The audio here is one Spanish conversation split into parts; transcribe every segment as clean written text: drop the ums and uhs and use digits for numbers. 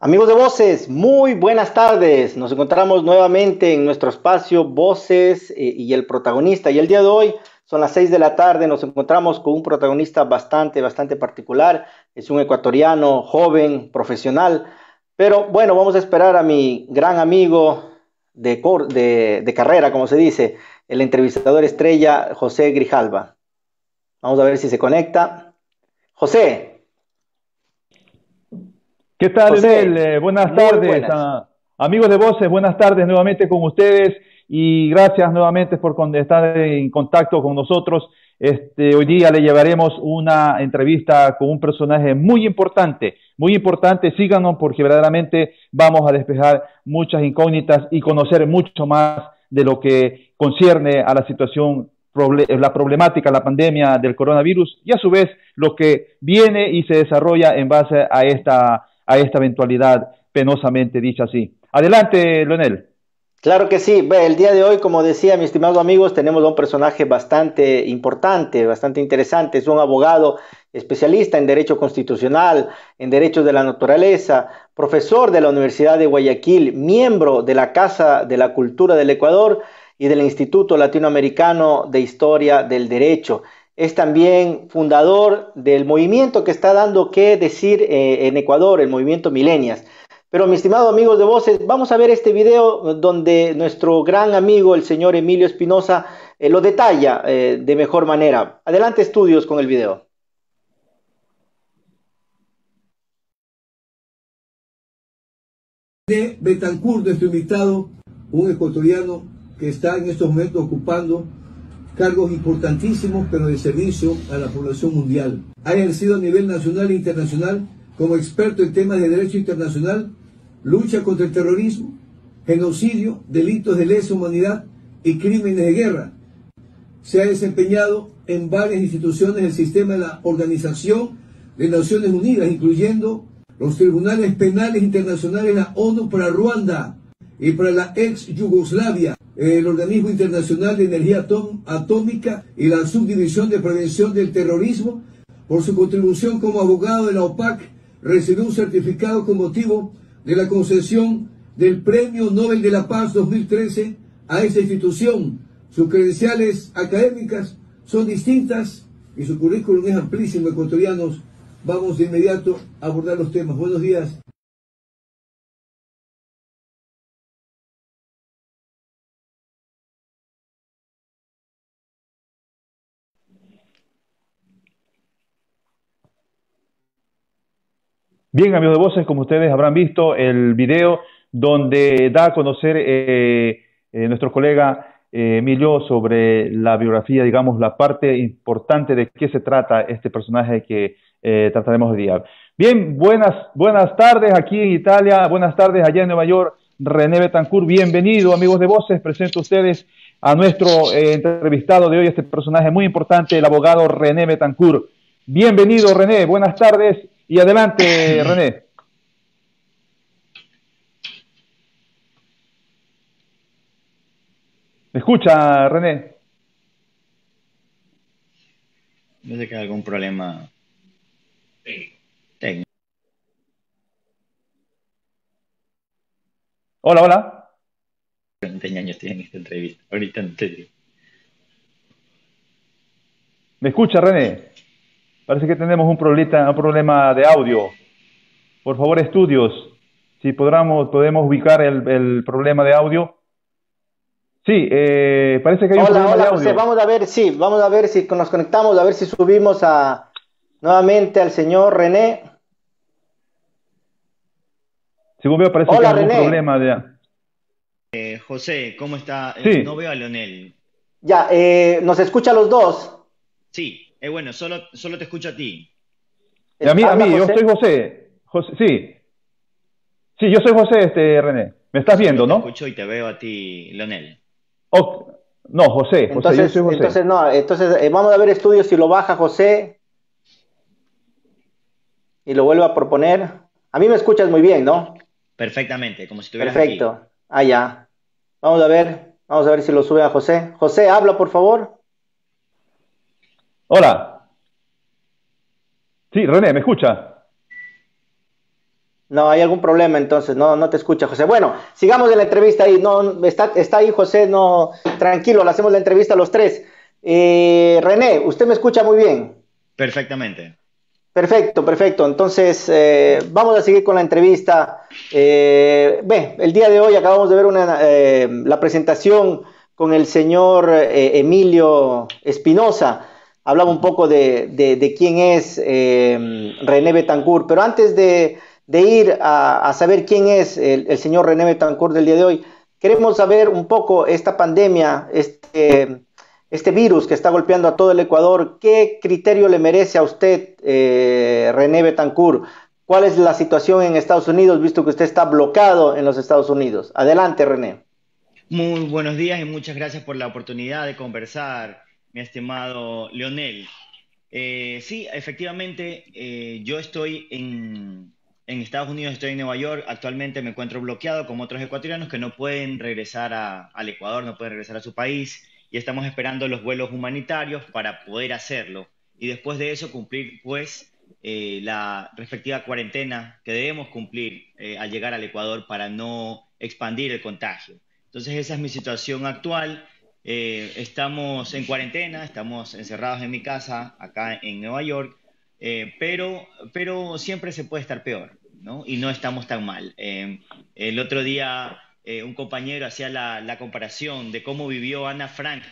Amigos de Voces, muy buenas tardes. Nos encontramos nuevamente en nuestro espacio Voces y el protagonista. Y el día de hoy son las 6 de la tarde. Nos encontramos con un protagonista bastante particular. Es un ecuatoriano, joven, profesional. Pero bueno, vamos a esperar a mi gran amigo de carrera, como se dice, el entrevistador estrella José Grijalva. Vamos a ver si se conecta. José, ¿Qué tal, Leonel? José, Buenas muy tardes, buenas. amigos de Voces, buenas tardes nuevamente con ustedes y gracias nuevamente por estar en contacto con nosotros. Hoy día le llevaremos una entrevista con un personaje muy importante, síganos porque verdaderamente vamos a despejar muchas incógnitas y conocer mucho más de lo que concierne a la situación, la problemática, la pandemia del coronavirus y a su vez lo que viene y se desarrolla en base a esta eventualidad penosamente dicha así. Adelante, Leonel. Claro que sí. Ve, el día de hoy, como decía, mis estimados amigos, tenemos a un personaje bastante importante, bastante interesante. Es un abogado especialista en derecho constitucional, en derechos de la naturaleza, profesor de la Universidad de Guayaquil, miembro de la Casa de la Cultura del Ecuador y del Instituto Latinoamericano de Historia del Derecho. Es también fundador del movimiento que está dando qué decir en Ecuador, el movimiento Milenias. Pero, mis estimados amigos de Voces, vamos a ver este video donde nuestro gran amigo, el señor Emilio Espinosa, lo detalla de mejor manera. Adelante, estudios con el video. De Betancourt, nuestro invitado, un ecuatoriano que está en estos momentos ocupando cargos importantísimos, pero de servicio a la población mundial. Ha ejercido a nivel nacional e internacional como experto en temas de derecho internacional, lucha contra el terrorismo, genocidio, delitos de lesa humanidad y crímenes de guerra. Se ha desempeñado en varias instituciones del sistema de la Organización de Naciones Unidas, incluyendo los tribunales penales internacionales, la ONU para Ruanda y para la ex Yugoslavia, el Organismo Internacional de Energía Atómica y la Subdivisión de Prevención del Terrorismo. Por su contribución como abogado de la OPAC, recibió un certificado con motivo de la concesión del Premio Nobel de la Paz 2013 a esta institución. Sus credenciales académicas son distintas y su currículum es amplísimo, ecuatorianos. Vamos de inmediato a abordar los temas. Buenos días. Bien, amigos de Voces, como ustedes habrán visto el video donde da a conocer nuestro colega Emilio sobre la biografía, digamos, la parte importante de qué se trata este personaje que trataremos hoy día. Bien, buenas tardes aquí en Italia, buenas tardes allá en Nueva York, René Betancourt, bienvenido, amigos de Voces, presento a ustedes a nuestro entrevistado de hoy, este personaje muy importante, el abogado René Betancourt. Bienvenido, René, buenas tardes y adelante, René. ¿Me escucha, René? No sé que hay algún problema técnico. Hola, hola. 20 años tienen esta entrevista. Ahorita no te digo. ¿Me escucha, René? Parece que tenemos un problema de audio. Por favor, estudios, si podemos ubicar el problema de audio. Sí, parece que hay un Hola, problema de hola José, audio. vamos a ver, sí, vamos a ver si nos conectamos, a ver si subimos nuevamente al señor René. Según veo, parece que hay Hola algún René, problema de... José, ¿cómo está? No Sí, veo a Leonel. ya, ¿nos escucha los dos? Sí, bueno, solo te escucho a ti. Habla yo José. soy José. Sí, sí, yo soy José, René. ¿Me estás Solo viendo, te no? escucho y te veo a ti, Leonel. Oh, no, José, yo soy José. No, entonces vamos a ver estudios si lo baja José y lo vuelve a proponer. A mí me escuchas muy bien, ¿no? Perfectamente, como si estuvieras aquí. Perfecto. Ah, ya. Vamos a ver si lo sube a José. José, habla, por favor. Hola. Sí, René, ¿me escucha? No, hay algún problema entonces, no te escucha José. Bueno, sigamos en la entrevista ahí. No, está ahí José, no, tranquilo, le hacemos la entrevista a los tres. René, usted me escucha muy bien. Perfectamente. Perfecto, perfecto. Entonces, vamos a seguir con la entrevista. El día de hoy acabamos de ver la presentación con el señor Emilio Espinosa. Hablaba un poco de quién es René Betancourt, pero antes de ir a saber quién es el señor René Betancourt del día de hoy, queremos saber un poco esta pandemia, este virus que está golpeando a todo el Ecuador. ¿Qué criterio le merece a usted, René Betancourt? ¿Cuál es la situación en Estados Unidos, visto que usted está bloqueado en los Estados Unidos? Adelante, René. Muy buenos días y muchas gracias por la oportunidad de conversar, mi estimado Leonel. Sí, efectivamente, yo estoy en Estados Unidos, estoy en Nueva York. Actualmente me encuentro bloqueado como otros ecuatorianos que no pueden regresar al Ecuador, no pueden regresar a su país y estamos esperando los vuelos humanitarios para poder hacerlo y después de eso cumplir pues la respectiva cuarentena que debemos cumplir al llegar al Ecuador para no expandir el contagio. Entonces esa es mi situación actual. Estamos en cuarentena, estamos encerrados en mi casa acá en Nueva York, pero siempre se puede estar peor, ¿no? Y no estamos tan mal. El otro día un compañero hacía la comparación de cómo vivió Ana Frank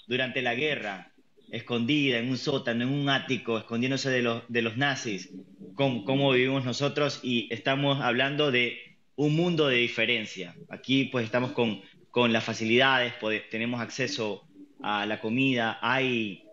durante la guerra, escondida en un sótano, en un ático, escondiéndose de los nazis, cómo vivimos nosotros y estamos hablando de un mundo de diferencia. Aquí pues estamos con las facilidades, tenemos acceso a la comida, hay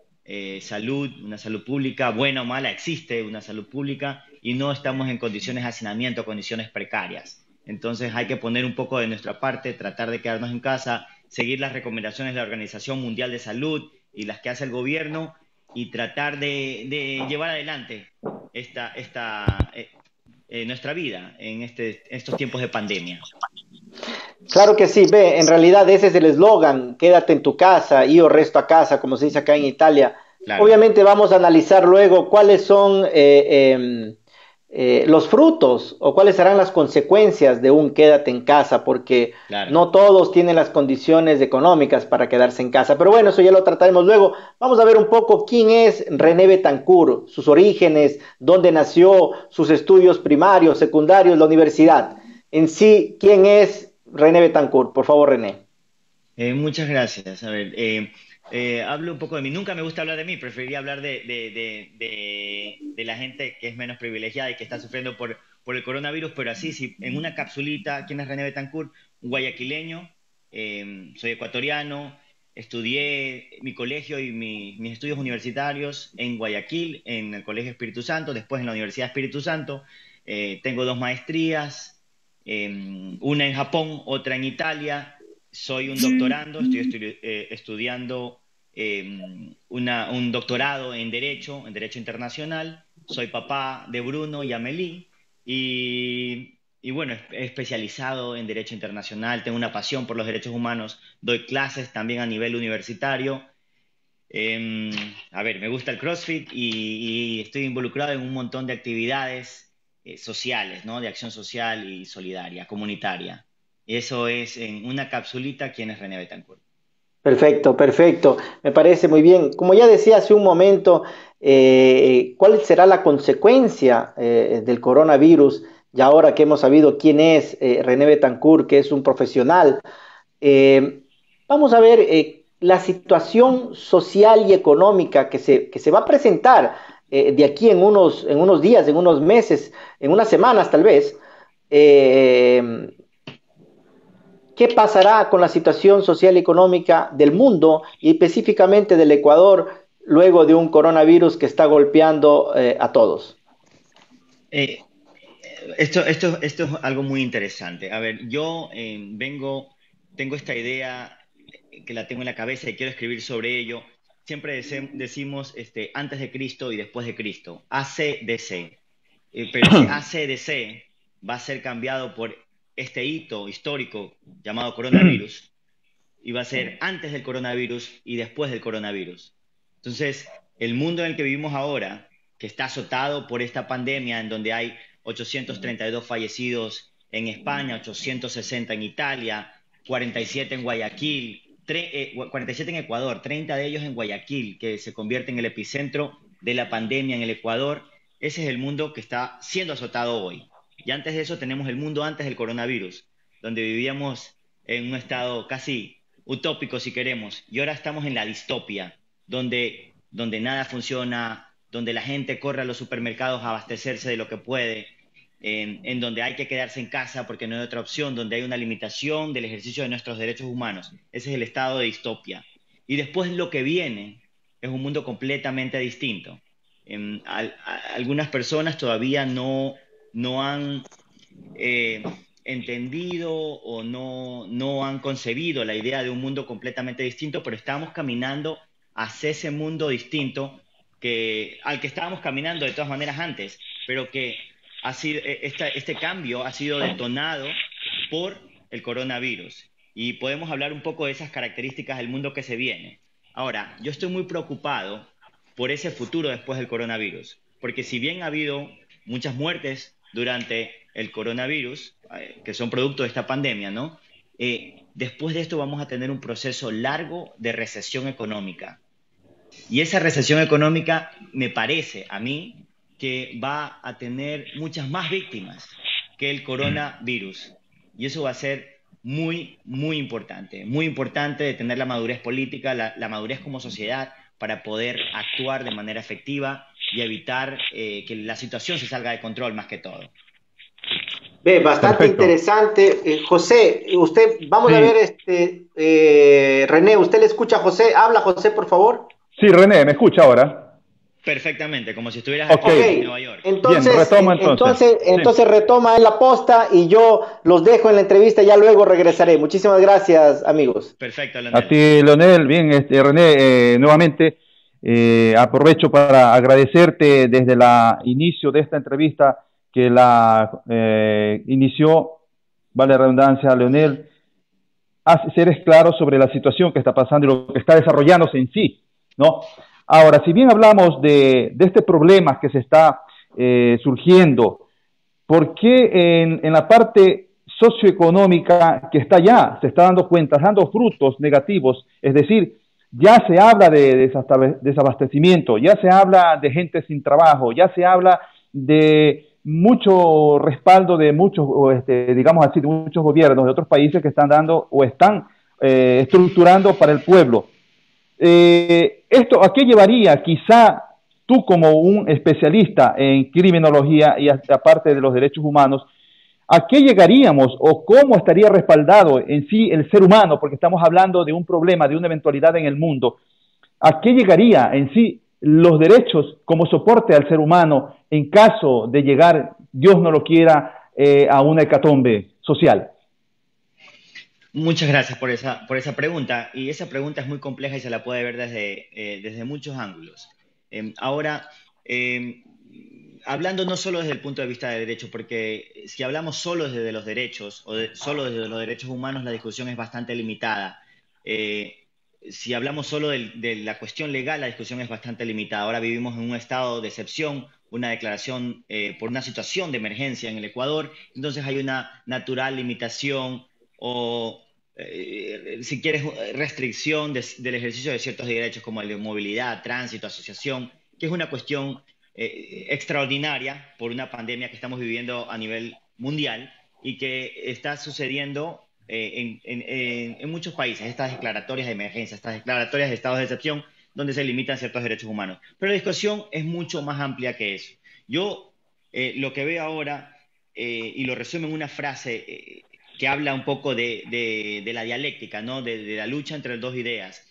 salud, una salud pública, buena o mala, existe una salud pública y no estamos en condiciones de hacinamiento, condiciones precarias. Entonces hay que poner un poco de nuestra parte, tratar de quedarnos en casa, seguir las recomendaciones de la Organización Mundial de Salud y las que hace el gobierno y tratar de llevar adelante nuestra vida en estos tiempos de pandemia. Claro que sí, ve, en realidad ese es el eslogan, quédate en tu casa, yo resto a casa, como se dice acá en Italia. Claro, Obviamente vamos a analizar luego cuáles son los frutos o cuáles serán las consecuencias de un quédate en casa, porque claro. no todos tienen las condiciones económicas para quedarse en casa. Pero bueno, eso ya lo trataremos luego. Vamos a ver un poco quién es René Betancourt, sus orígenes, dónde nació, sus estudios primarios, secundarios, la universidad. En sí, ¿quién es René Betancourt? Por favor, René. Muchas gracias. A ver, hablo un poco de mí. Nunca me gusta hablar de mí, preferiría hablar de la gente que es menos privilegiada y que está sufriendo por el coronavirus, pero así, sí, en una capsulita, ¿quién es René Betancourt? Un guayaquileño, soy ecuatoriano, estudié mi colegio y mis estudios universitarios en Guayaquil, en el Colegio Espíritu Santo, después en la Universidad Espíritu Santo. Tengo dos maestrías, una en Japón, otra en Italia. Soy un doctorando, estoy estudiando un doctorado en Derecho Internacional. Soy papá de Bruno y Amelie y bueno, he especializado en Derecho Internacional, tengo una pasión por los derechos humanos, doy clases también a nivel universitario. Eh, a ver, me gusta el CrossFit y estoy involucrado en un montón de actividades sociales, ¿no? De acción social y solidaria, comunitaria. Eso es en una capsulita quién es René Betancourt. Perfecto, perfecto. Me parece muy bien. Como ya decía hace un momento, ¿cuál será la consecuencia del coronavirus? Y ahora que hemos sabido quién es René Betancourt, que es un profesional, eh, vamos a ver la situación social y económica que se va a presentar de aquí en unos días, en unos meses, en unas semanas tal vez. Eh, ¿Qué pasará con la situación social y económica del mundo y específicamente del Ecuador luego de un coronavirus que está golpeando a todos? Eh, esto es algo muy interesante. A ver, yo tengo esta idea que la tengo en la cabeza y quiero escribir sobre ello. Siempre decimos antes de Cristo y después de Cristo, ACDC. Pero ese ACDC va a ser cambiado por este hito histórico llamado coronavirus y va a ser antes del coronavirus y después del coronavirus. Entonces, el mundo en el que vivimos ahora, que está azotado por esta pandemia, en donde hay 832 fallecidos en España, 860 en Italia, 47 en Guayaquil, 47 en Ecuador, 30 de ellos en Guayaquil, que se convierte en el epicentro de la pandemia en el Ecuador. Ese es el mundo que está siendo azotado hoy. Y antes de eso tenemos el mundo antes del coronavirus, donde vivíamos en un estado casi utópico, si queremos, y ahora estamos en la distopia, donde nada funciona, donde la gente corre a los supermercados a abastecerse de lo que puede, en donde hay que quedarse en casa porque no hay otra opción, donde hay una limitación del ejercicio de nuestros derechos humanos. Ese es el estado de distopia. Y después lo que viene es un mundo completamente distinto. Algunas personas todavía no han entendido o no han concebido la idea de un mundo completamente distinto, pero estamos caminando hacia ese mundo distinto al que estábamos caminando de todas maneras antes, pero que este cambio ha sido detonado por el coronavirus. Y podemos hablar un poco de esas características del mundo que se viene. Ahora, yo estoy muy preocupado por ese futuro después del coronavirus, porque si bien ha habido muchas muertes durante el coronavirus, que son producto de esta pandemia, ¿no? Después de esto vamos a tener un proceso largo de recesión económica. Y esa recesión económica me parece a mí que va a tener muchas más víctimas que el coronavirus. Y eso va a ser muy, muy importante de tener la madurez política, la madurez como sociedad para poder actuar de manera efectiva y evitar que la situación se salga de control más que todo. Ve, bastante Perfecto. interesante. José, vamos a Sí, ver, René, ¿usted le escucha a José? Habla, José, por favor. sí, René, ¿me escucha ahora? Perfectamente, como si estuvieras Ok, aquí Ok, en Nueva York. bien, retomo entonces. Sí. entonces retoma en la posta y yo los dejo en la entrevista, ya luego regresaré. Muchísimas gracias, amigos. Perfecto, A Leonel. ti, Leonel, bien, René, nuevamente aprovecho para agradecerte desde el inicio de esta entrevista que la inició, vale la redundancia, Leonel, seres claros sobre la situación que está pasando y lo que está desarrollándose en sí, ¿no? Ahora, si bien hablamos de este problema que se está surgiendo, ¿por qué en la parte socioeconómica que está ya, se está dando cuenta, dando frutos negativos? Es decir, ya se habla de desabastecimiento, ya se habla de gente sin trabajo, ya se habla de mucho respaldo de muchos, digamos así, de muchos gobiernos de otros países que están dando o están estructurando para el pueblo. ¿Esto a qué llevaría? Quizá tú como un especialista en criminología y aparte de los derechos humanos, ¿a qué llegaríamos o cómo estaría respaldado en sí el ser humano? Porque estamos hablando de un problema, de una eventualidad en el mundo. ¿A qué llegaría en sí los derechos como soporte al ser humano en caso de llegar, Dios no lo quiera, a una hecatombe social? Muchas gracias por esa pregunta. Y esa pregunta es muy compleja y se la puede ver desde muchos ángulos. Ahora, hablando no solo desde el punto de vista de derecho, porque si hablamos solo desde los derechos o solo desde los derechos humanos, la discusión es bastante limitada. Si hablamos solo de la cuestión legal, la discusión es bastante limitada. Ahora vivimos en un estado de excepción, una declaración por una situación de emergencia en el Ecuador, entonces hay una natural limitación o si quieres, restricción del ejercicio de ciertos derechos como el de movilidad, tránsito, asociación, que es una cuestión extraordinaria por una pandemia que estamos viviendo a nivel mundial y que está sucediendo en muchos países, estas declaratorias de emergencia, estas declaratorias de estados de excepción, donde se limitan ciertos derechos humanos. Pero la discusión es mucho más amplia que eso. Yo lo que veo ahora, y lo resumo en una frase que habla un poco de la dialéctica, ¿no? De la lucha entre las dos ideas.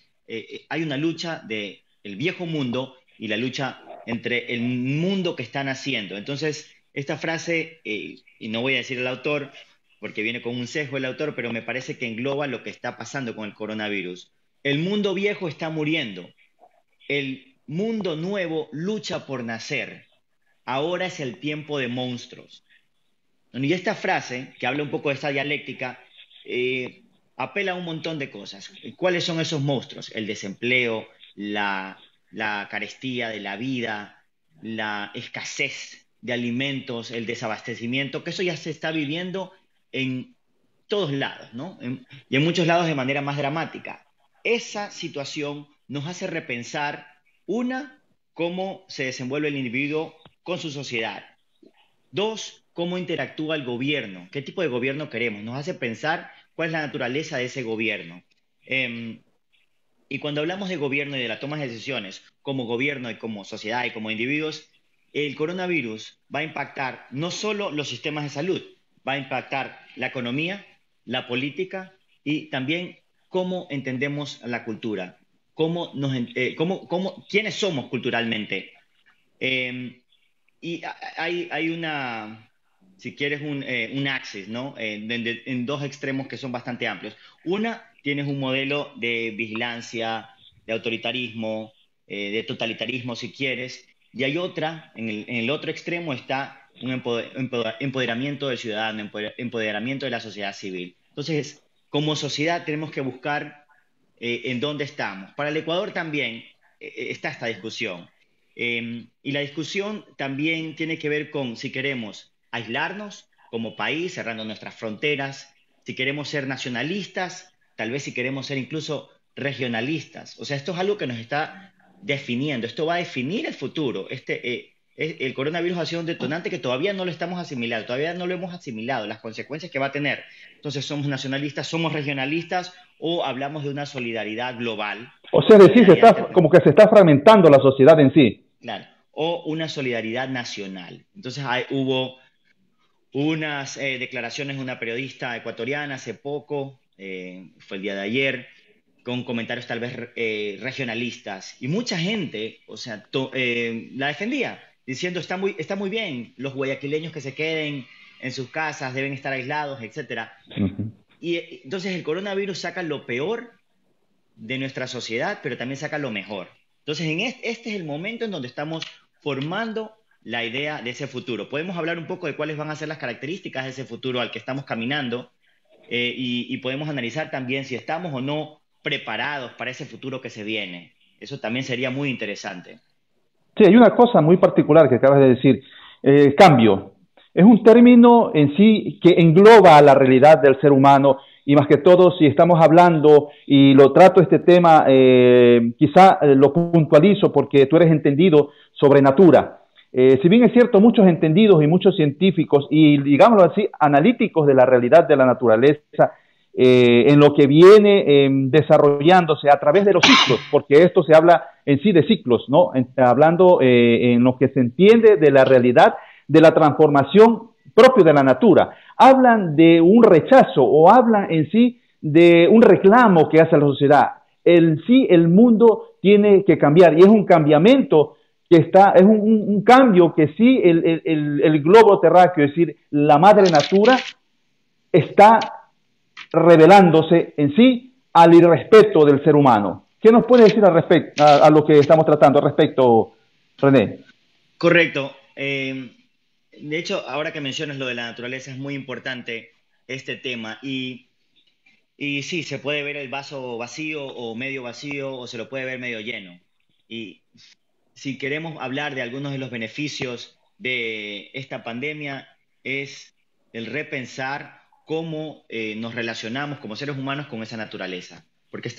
Hay una lucha del viejo mundo y la lucha entre el mundo que están haciendo. Entonces, esta frase, y no voy a decir el autor, porque viene con un sesgo el autor, pero me parece que engloba lo que está pasando con el coronavirus. El mundo viejo está muriendo. El mundo nuevo lucha por nacer. Ahora es el tiempo de monstruos. Y esta frase, que habla un poco de esta dialéctica, apela a un montón de cosas. ¿Cuáles son esos monstruos? El desempleo, la carestía de la vida, la escasez de alimentos, el desabastecimiento, que eso ya se está viviendo en todos lados, ¿no? Y en muchos lados de manera más dramática. Esa situación nos hace repensar, una, cómo se desenvuelve el individuo con su sociedad. Dos, cómo interactúa el gobierno, qué tipo de gobierno queremos. Nos hace pensar cuál es la naturaleza de ese gobierno. Eh, y cuando hablamos de gobierno y de la toma de decisiones, como gobierno y como sociedad y como individuos, el coronavirus va a impactar no solo los sistemas de salud, va a impactar la economía, la política y también cómo entendemos la cultura, quiénes somos culturalmente. Eh, y hay una, si quieres, un axis, ¿no? En dos extremos que son bastante amplios. Una, tienes un modelo de vigilancia, de autoritarismo, de totalitarismo, si quieres, y hay otra, en el otro extremo está un empoderamiento del ciudadano, empoderamiento de la sociedad civil. Entonces, como sociedad tenemos que buscar en dónde estamos. Para el Ecuador también está esta discusión. Y la discusión también tiene que ver con si queremos aislarnos como país, cerrando nuestras fronteras, si queremos ser nacionalistas, tal vez si queremos ser incluso regionalistas. O sea, esto es algo que nos está definiendo, esto va a definir el futuro. El coronavirus ha sido un detonante que todavía no lo estamos asimilando, todavía no lo hemos asimilado, las consecuencias que va a tener. Entonces, ¿somos nacionalistas, somos regionalistas o hablamos de una solidaridad global? O sea, decir, como que se está fragmentando la sociedad en sí. Claro, o una solidaridad nacional. Entonces hubo unas declaraciones de una periodista ecuatoriana hace poco, fue el día de ayer, con comentarios tal vez regionalistas. Y mucha gente, o sea, la defendía, diciendo está muy bien, los guayaquileños que se queden en sus casas deben estar aislados, etcétera. Y entonces el coronavirus saca lo peor de nuestra sociedad, pero también saca lo mejor. Entonces, este es el momento en donde estamos formando la idea de ese futuro. Podemos hablar un poco de cuáles van a ser las características de ese futuro al que estamos caminando y podemos analizar también si estamos o no preparados para ese futuro que se viene. Eso también sería muy interesante. Sí, hay una cosa muy particular que acabas de decir, cambio. Es un término en sí que engloba la realidad del ser humano y más que todo si estamos hablando y lo trato este tema, quizá lo puntualizo porque tú eres entendido sobre natura. Si bien es cierto, muchos entendidos y muchos científicos y digámoslo así, analíticos de la realidad de la naturaleza, en lo que viene desarrollándose a través de los ciclos, porque esto se habla en sí de ciclos, ¿no? Hablando en lo que se entiende de la realidad de la transformación propio de la natura. Hablan de un rechazo o hablan en sí de un reclamo que hace la sociedad. El mundo tiene que cambiar y es un cambiamiento que es un cambio que sí el globo terráqueo, es decir, la madre natura, está revelándose en sí al irrespeto del ser humano. ¿Qué nos puede decir al respecto, a lo que estamos tratando al respecto, René? Correcto. De hecho, ahora que mencionas lo de la naturaleza, es muy importante este tema. Y sí, se puede ver el vaso vacío o medio vacío, o se lo puede ver medio lleno. Y si queremos hablar de algunos de los beneficios de esta pandemia, es el repensar cómo nos relacionamos como seres humanos con esa naturaleza. Porque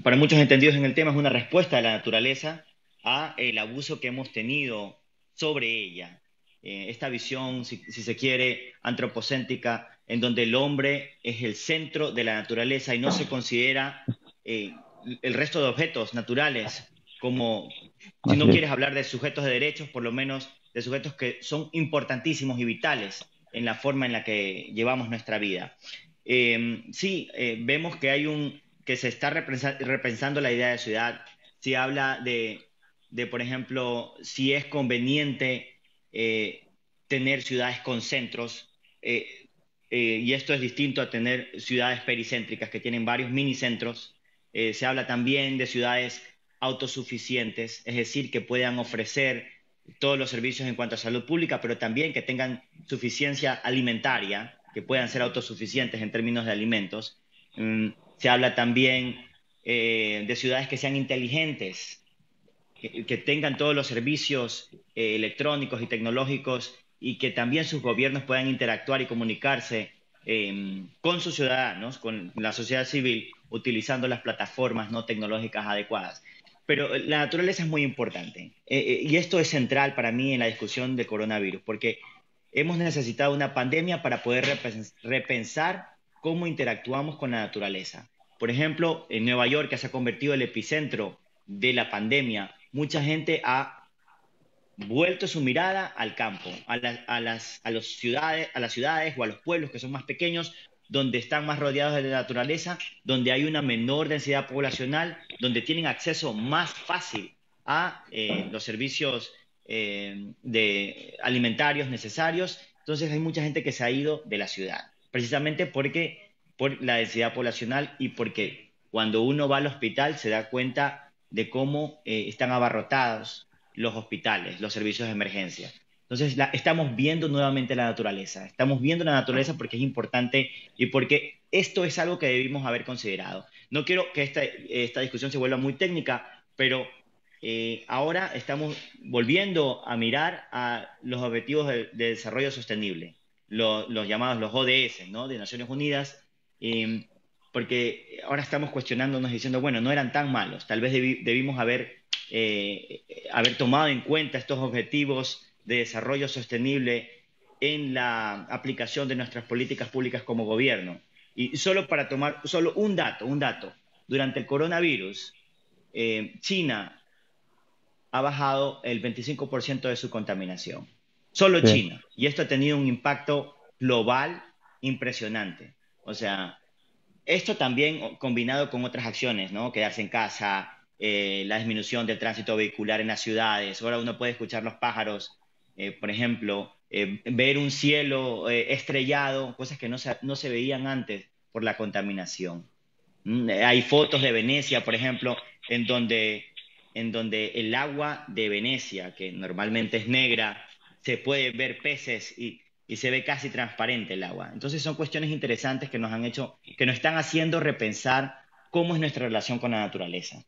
para muchos entendidos en el tema, es una respuesta de la naturaleza a el abuso que hemos tenido sobre ella. Esta visión, si se quiere, antropocéntrica, en donde el hombre es el centro de la naturaleza y no se considera el resto de objetos naturales como, si no quieres hablar de sujetos de derechos, por lo menos de sujetos que son importantísimos y vitales en la forma en la que llevamos nuestra vida. Vemos que se está repensando la idea de ciudad. Se habla de, por ejemplo, si es conveniente tener ciudades con centros, y esto es distinto a tener ciudades pericéntricas que tienen varios minicentros. Se habla también de ciudades autosuficientes, es decir, que puedan ofrecer todos los servicios en cuanto a salud pública, pero también que tengan suficiencia alimentaria, que puedan ser autosuficientes en términos de alimentos. Se habla también de ciudades que sean inteligentes, que tengan todos los servicios electrónicos y tecnológicos y que también sus gobiernos puedan interactuar y comunicarse con sus ciudadanos, con la sociedad civil, utilizando las plataformas no tecnológicas adecuadas. Pero la naturaleza es muy importante y esto es central para mí en la discusión del coronavirus, porque hemos necesitado una pandemia para poder repensar cómo interactuamos con la naturaleza. Por ejemplo, en Nueva York, que se ha convertido en el epicentro de la pandemia, mucha gente ha vuelto su mirada al campo, a las ciudades o a los pueblos que son más pequeños, donde están más rodeados de la naturaleza, donde hay una menor densidad poblacional, donde tienen acceso más fácil a los servicios alimentarios necesarios. Entonces hay mucha gente que se ha ido de la ciudad, precisamente por la densidad poblacional y porque cuando uno va al hospital se da cuenta de cómo están abarrotados los hospitales, los servicios de emergencia. Entonces estamos viendo nuevamente la naturaleza. Estamos viendo la naturaleza porque es importante y porque esto es algo que debimos haber considerado. No quiero que esta discusión se vuelva muy técnica, pero ahora estamos volviendo a mirar a los objetivos de desarrollo sostenible, los llamados los ODS, ¿no?, de Naciones Unidas, porque ahora estamos cuestionándonos diciendo, bueno, no eran tan malos, tal vez debimos haber tomado en cuenta estos objetivos de desarrollo sostenible en la aplicación de nuestras políticas públicas como gobierno. Y solo para tomar un dato, durante el coronavirus, China ha bajado el 25% de su contaminación. Solo China. Y esto ha tenido un impacto global impresionante. O sea, esto también combinado con otras acciones, ¿no? Quedarse en casa, la disminución del tránsito vehicular en las ciudades. Ahora uno puede escuchar los pájaros, por ejemplo, ver un cielo estrellado, cosas que no se veían antes por la contaminación. Hay fotos de Venecia, por ejemplo, en donde el agua de Venecia, que normalmente es negra, se puede ver peces y se ve casi transparente el agua. Entonces son cuestiones interesantes que nos están haciendo repensar cómo es nuestra relación con la naturaleza.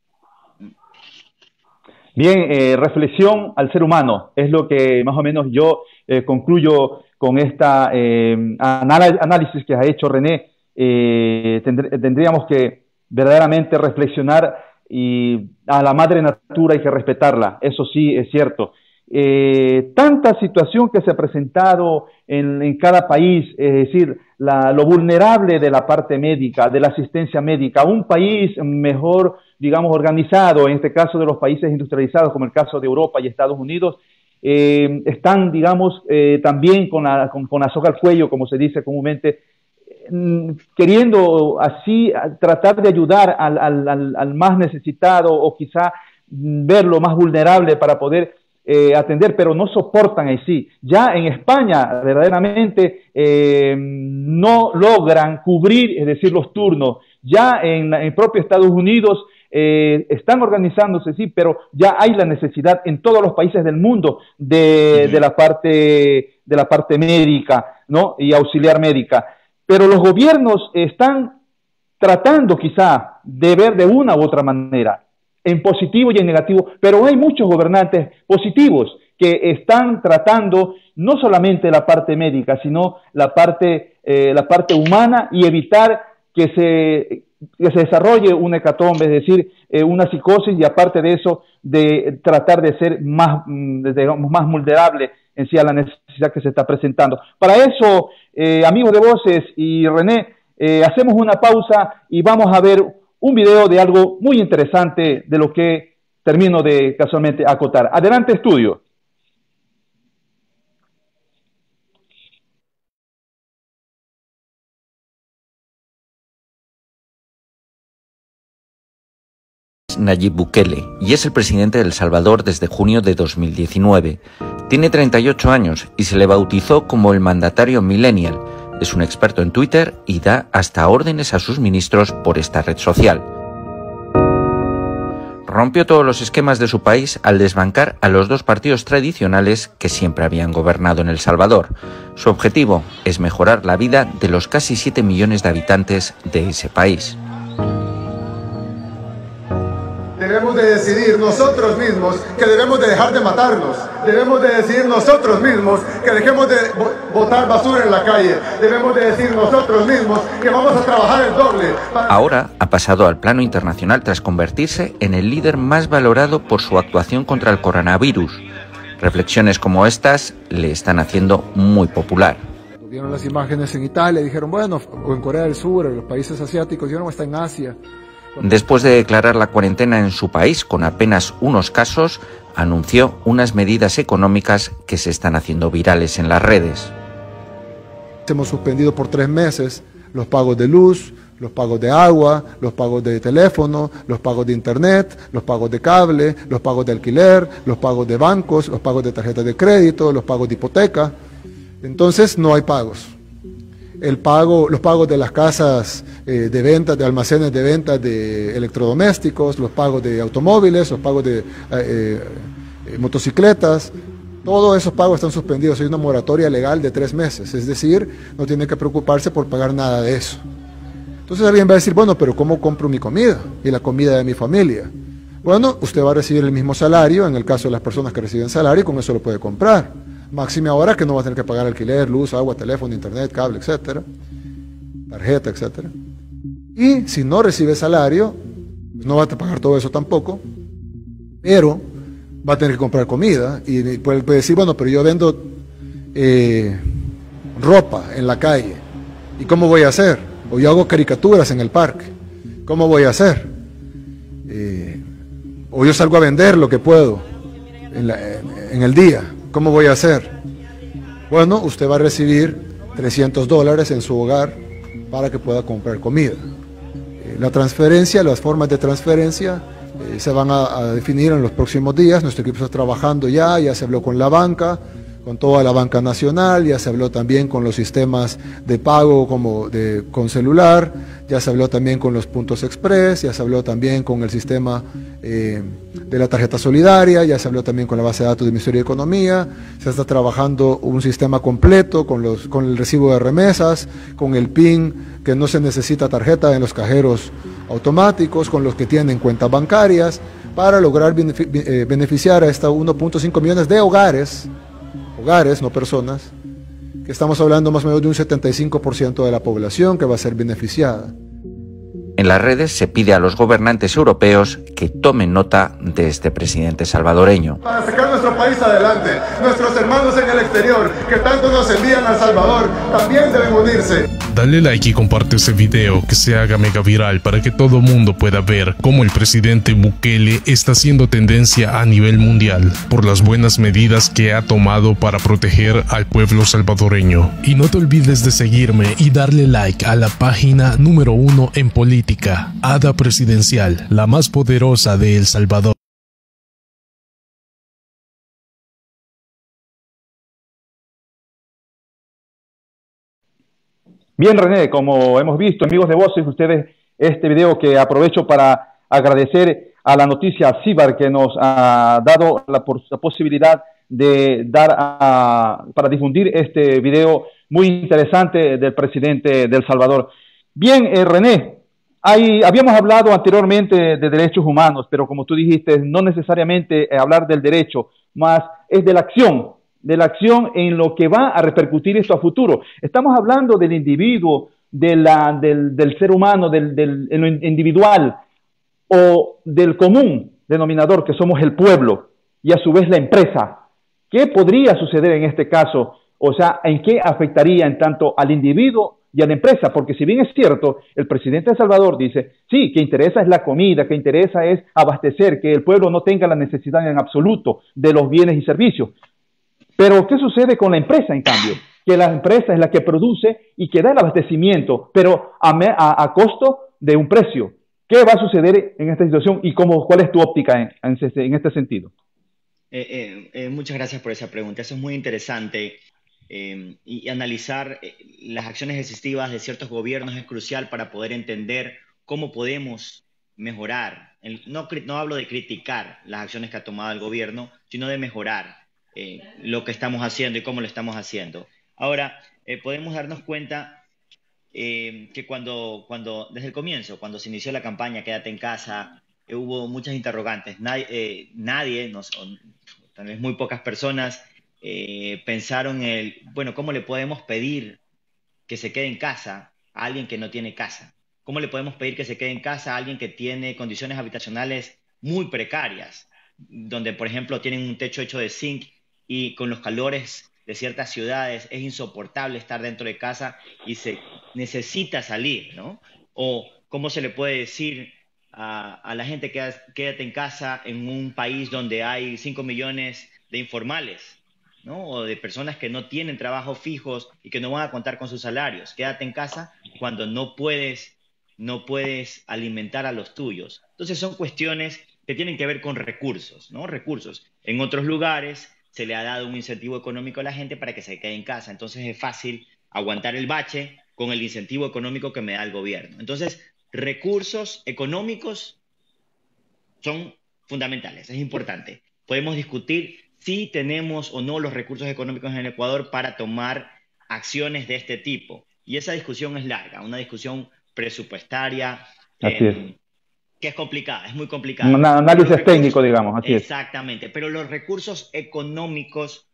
Bien, reflexión al ser humano, es lo que más o menos yo concluyo con esta análisis que ha hecho René. Tendríamos que verdaderamente reflexionar y a la madre natura hay que respetarla, eso sí es cierto. Tanta situación que se ha presentado en cada país, es decir, lo vulnerable de la parte médica, de la asistencia médica, un país mejor, digamos, organizado, en este caso de los países industrializados, como el caso de Europa y Estados Unidos, están, digamos, también con la soga al cuello, como se dice comúnmente, queriendo así tratar de ayudar al más necesitado o quizá verlo más vulnerable para poder atender, pero no soportan en sí. Ya en España verdaderamente no logran cubrir, es decir, los turnos. Ya en el propio Estados Unidos están organizándose, sí, pero ya hay la necesidad en todos los países del mundo de la parte médica, ¿no?, y auxiliar médica. Pero los gobiernos están tratando quizá de ver de una u otra manera, en positivo y en negativo, pero hay muchos gobernantes positivos que están tratando no solamente la parte médica, sino la parte humana y evitar que se desarrolle una hecatombe, es decir, una psicosis, y aparte de eso, de tratar de ser más vulnerable en sí a la necesidad que se está presentando. Para eso, amigos de Voces y René, hacemos una pausa y vamos a ver un video de algo muy interesante de lo que termino de casualmente acotar. Adelante, estudio. Nayib Bukele y es el presidente de El Salvador desde junio de 2019. Tiene 38 años y se le bautizó como el mandatario millennial. Es un experto en Twitter y da hasta órdenes a sus ministros por esta red social. Rompió todos los esquemas de su país al desbancar a los dos partidos tradicionales que siempre habían gobernado en El Salvador. Su objetivo es mejorar la vida de los casi 7 millones de habitantes de ese país. Debemos de decidir nosotros mismos que debemos de dejar de matarnos. Debemos de decidir nosotros mismos que dejemos de botar basura en la calle. Debemos de decir nosotros mismos que vamos a trabajar el doble. Ahora ha pasado al plano internacional tras convertirse en el líder más valorado por su actuación contra el coronavirus. Reflexiones como estas le están haciendo muy popular. Vieron las imágenes en Italia y dijeron, bueno, o en Corea del Sur, en los países asiáticos, dijeron, está en Asia. Después de declarar la cuarentena en su país con apenas unos casos, anunció unas medidas económicas que se están haciendo virales en las redes. Hemos suspendido por 3 meses los pagos de luz, los pagos de agua, los pagos de teléfono, los pagos de internet, los pagos de cable, los pagos de alquiler, los pagos de bancos, los pagos de tarjetas de crédito, los pagos de hipoteca. Entonces no hay pagos. Los pagos de las casas de ventas, de almacenes de ventas de electrodomésticos, los pagos de automóviles, los pagos de motocicletas, todos esos pagos están suspendidos. Hay una moratoria legal de 3 meses, es decir, no tiene que preocuparse por pagar nada de eso. Entonces alguien va a decir, bueno, pero ¿cómo compro mi comida y la comida de mi familia? Bueno, usted va a recibir el mismo salario, en el caso de las personas que reciben salario, y con eso lo puede comprar. Máxime ahora que no va a tener que pagar alquiler, luz, agua, teléfono, internet, cable, etcétera, tarjeta, etcétera. Y si no recibe salario, no va a pagar todo eso tampoco, pero va a tener que comprar comida y puede decir, bueno, pero yo vendo ropa en la calle, ¿y cómo voy a hacer? O yo hago caricaturas en el parque, ¿cómo voy a hacer? O yo salgo a vender lo que puedo en el día, ¿cómo voy a hacer? Bueno, usted va a recibir $300 en su hogar para que pueda comprar comida. La transferencia, las formas de transferencia se van a definir en los próximos días. Nuestro equipo está trabajando ya se habló con la banca, con toda la banca nacional, ya se habló también con los sistemas de pago con celular, ya se habló también con los puntos express, ya se habló también con el sistema de la tarjeta solidaria, ya se habló también con la base de datos del Ministerio de Economía, se está trabajando un sistema completo con el recibo de remesas, con el PIN, que no se necesita tarjeta en los cajeros automáticos, con los que tienen cuentas bancarias, para lograr beneficiar a estos 1.5 millones de hogares, no personas, que estamos hablando más o menos de un 75% de la población que va a ser beneficiada. En las redes se pide a los gobernantes europeos que tomen nota de este presidente salvadoreño. Para sacar nuestro país adelante, nuestros hermanos en el exterior, que tanto nos envían a El Salvador, también deben unirse. Dale like y comparte este video que se haga mega viral para que todo mundo pueda ver cómo el presidente Bukele está haciendo tendencia a nivel mundial por las buenas medidas que ha tomado para proteger al pueblo salvadoreño. Y no te olvides de seguirme y darle like a la página número 1 en política, Hada Presidencial, la más poderosa de El Salvador. Bien, René, como hemos visto, amigos de Voces, ustedes, este video que aprovecho para agradecer a la noticia CIBAR que nos ha dado la posibilidad de para difundir este video muy interesante del presidente de El Salvador. Bien, René, habíamos hablado anteriormente de derechos humanos, pero como tú dijiste, no necesariamente hablar del derecho, más es de la acción en lo que va a repercutir esto a futuro. Estamos hablando del individuo, del ser humano, en lo individual o del común denominador que somos el pueblo y a su vez la empresa. ¿Qué podría suceder en este caso? O sea, ¿en qué afectaría en tanto al individuo y a la empresa? Porque si bien es cierto, el presidente de El Salvador dice, sí, que interesa es la comida, que interesa es abastecer, que el pueblo no tenga la necesidad en absoluto de los bienes y servicios. Pero, ¿qué sucede con la empresa, en cambio? Que la empresa es la que produce y que da el abastecimiento, pero a costo de un precio. ¿Qué va a suceder en esta situación y cuál es tu óptica en este sentido? Muchas gracias por esa pregunta. Eso es muy interesante. Y analizar las acciones excesivas de ciertos gobiernos es crucial para poder entender cómo podemos mejorar. No hablo de criticar las acciones que ha tomado el gobierno, sino de mejorar lo que estamos haciendo y cómo lo estamos haciendo. Ahora, podemos darnos cuenta que cuando desde el comienzo, cuando se inició la campaña Quédate en casa, hubo muchas interrogantes. Nadie o tal vez muy pocas personas pensaron bueno, ¿cómo le podemos pedir que se quede en casa a alguien que no tiene casa? ¿Cómo le podemos pedir que se quede en casa a alguien que tiene condiciones habitacionales muy precarias, donde, por ejemplo, tienen un techo hecho de zinc y con los calores de ciertas ciudades es insoportable estar dentro de casa y se necesita salir, ¿no? O cómo se le puede decir a la gente que quédate en casa en un país donde hay 5 millones de informales, ¿no? O de personas que no tienen trabajos fijos y que no van a contar con sus salarios. Quédate en casa cuando no puedes alimentar a los tuyos. Entonces son cuestiones que tienen que ver con recursos, ¿no? Recursos. En otros lugares se le ha dado un incentivo económico a la gente para que se quede en casa. Entonces es fácil aguantar el bache con el incentivo económico que me da el gobierno. Entonces, recursos económicos son fundamentales, es importante. Podemos discutir si tenemos o no los recursos económicos en el Ecuador para tomar acciones de este tipo. Y esa discusión es larga, una discusión presupuestaria que es complicada, es muy complicada. Un análisis técnico, digamos, así es. Exactamente, pero los recursos económicos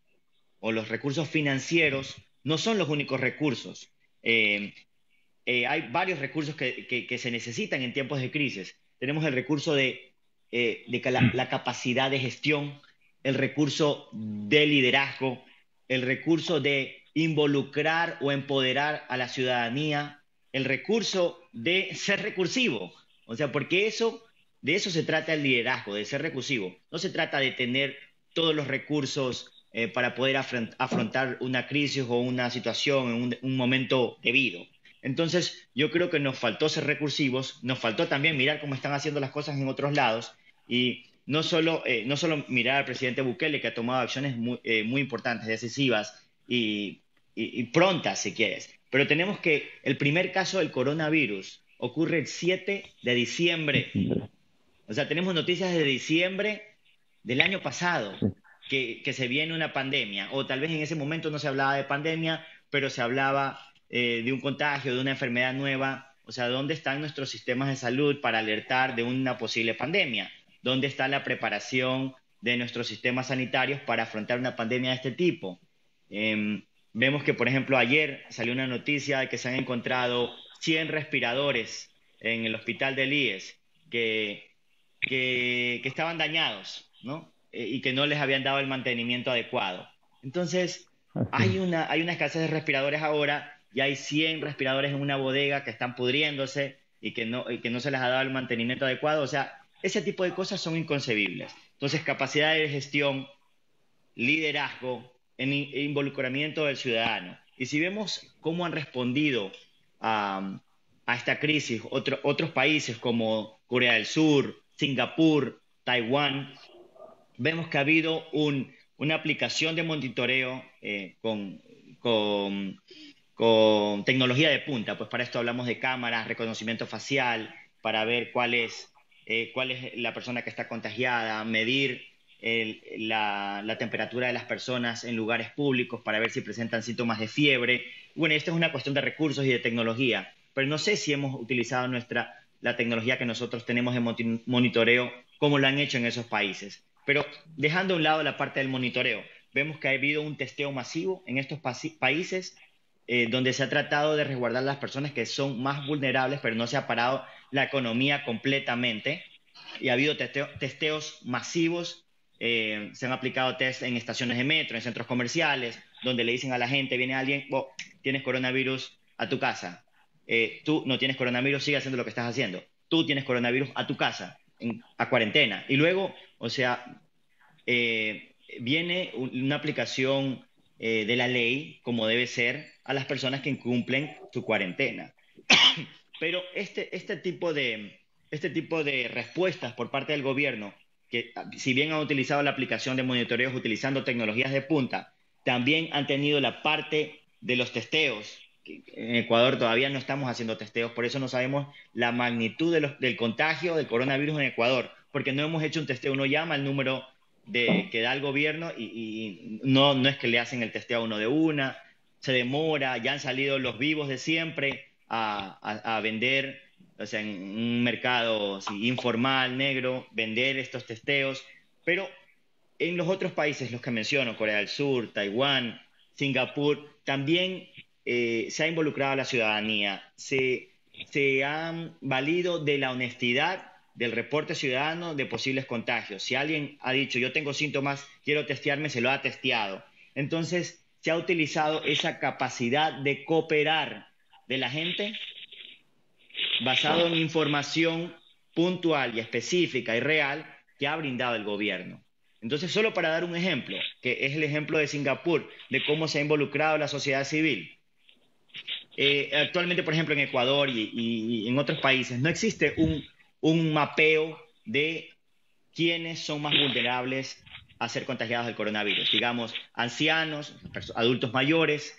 o los recursos financieros no son los únicos recursos. Hay varios recursos que se necesitan en tiempos de crisis. Tenemos el recurso de la capacidad de gestión, el recurso de liderazgo, el recurso de involucrar o empoderar a la ciudadanía, el recurso de ser recursivo. O sea, porque de eso se trata el liderazgo, de ser recursivo. No se trata de tener todos los recursos para poder afrontar una crisis o una situación en un momento debido. Entonces, yo creo que nos faltó ser recursivos, nos faltó también mirar cómo están haciendo las cosas en otros lados y no solo mirar al presidente Bukele, que ha tomado acciones muy importantes, decisivas y prontas, si quieres. Pero tenemos que el primer caso del coronavirus ocurre el 7 de diciembre. O sea, tenemos noticias de diciembre del año pasado, que se viene una pandemia. O tal vez en ese momento no se hablaba de pandemia, pero se hablaba de un contagio, de una enfermedad nueva. O sea, ¿dónde están nuestros sistemas de salud para alertar de una posible pandemia? ¿Dónde está la preparación de nuestros sistemas sanitarios para afrontar una pandemia de este tipo? Vemos que, por ejemplo, ayer salió una noticia de que se han encontrado 100 respiradores en el hospital del IES que estaban dañados, ¿no? Y que no les habían dado el mantenimiento adecuado. Entonces, hay una escasez de respiradores ahora y hay 100 respiradores en una bodega que están pudriéndose y que no se les ha dado el mantenimiento adecuado. O sea, ese tipo de cosas son inconcebibles. Entonces, capacidad de gestión, liderazgo, involucramiento del ciudadano. Y si vemos cómo han respondido a esta crisis otros países como Corea del Sur, Singapur, Taiwán, vemos que ha habido una aplicación de monitoreo con tecnología de punta. Pues para esto hablamos de cámaras, reconocimiento facial, para ver cuál es la persona que está contagiada, medir la temperatura de las personas en lugares públicos para ver si presentan síntomas de fiebre. Bueno, esto es una cuestión de recursos y de tecnología, pero no sé si hemos utilizado la tecnología que nosotros tenemos de monitoreo como lo han hecho en esos países. Pero dejando a un lado la parte del monitoreo, vemos que ha habido un testeo masivo en estos países donde se ha tratado de resguardar a las personas que son más vulnerables, pero no se ha parado la economía completamente. Y ha habido testeos masivos, se han aplicado test en estaciones de metro, en centros comerciales, donde le dicen a la gente, viene alguien, tienes coronavirus a tu casa. Tú no tienes coronavirus, sigue haciendo lo que estás haciendo. Tú tienes coronavirus a tu casa, a cuarentena. Y luego, o sea, viene una aplicación de la ley, como debe ser, a las personas que incumplen su cuarentena. Pero este tipo de respuestas por parte del gobierno, que si bien han utilizado la aplicación de monitoreos utilizando tecnologías de punta, también han tenido la parte de los testeos. En Ecuador todavía no estamos haciendo testeos, por eso no sabemos la magnitud del contagio del coronavirus en Ecuador, porque no hemos hecho un testeo. Uno llama al número que da el gobierno y no es que le hacen el testeo a uno de una, se demora, ya han salido los vivos de siempre a vender o sea, en un mercado sí, informal, negro, vender estos testeos, pero en los otros países, los que menciono, Corea del Sur, Taiwán, Singapur, también se ha involucrado a la ciudadanía, se han valido de la honestidad del reporte ciudadano de posibles contagios. Si alguien ha dicho, yo tengo síntomas, quiero testearme, se lo ha testeado. Entonces, se ha utilizado esa capacidad de cooperar de la gente basado en información puntual y específica y real que ha brindado el gobierno. Entonces, solo para dar un ejemplo, que es el ejemplo de Singapur, de cómo se ha involucrado la sociedad civil. Actualmente, por ejemplo, en Ecuador y en otros países, no existe un mapeo de quiénes son más vulnerables a ser contagiados del coronavirus. Digamos, ancianos, adultos mayores,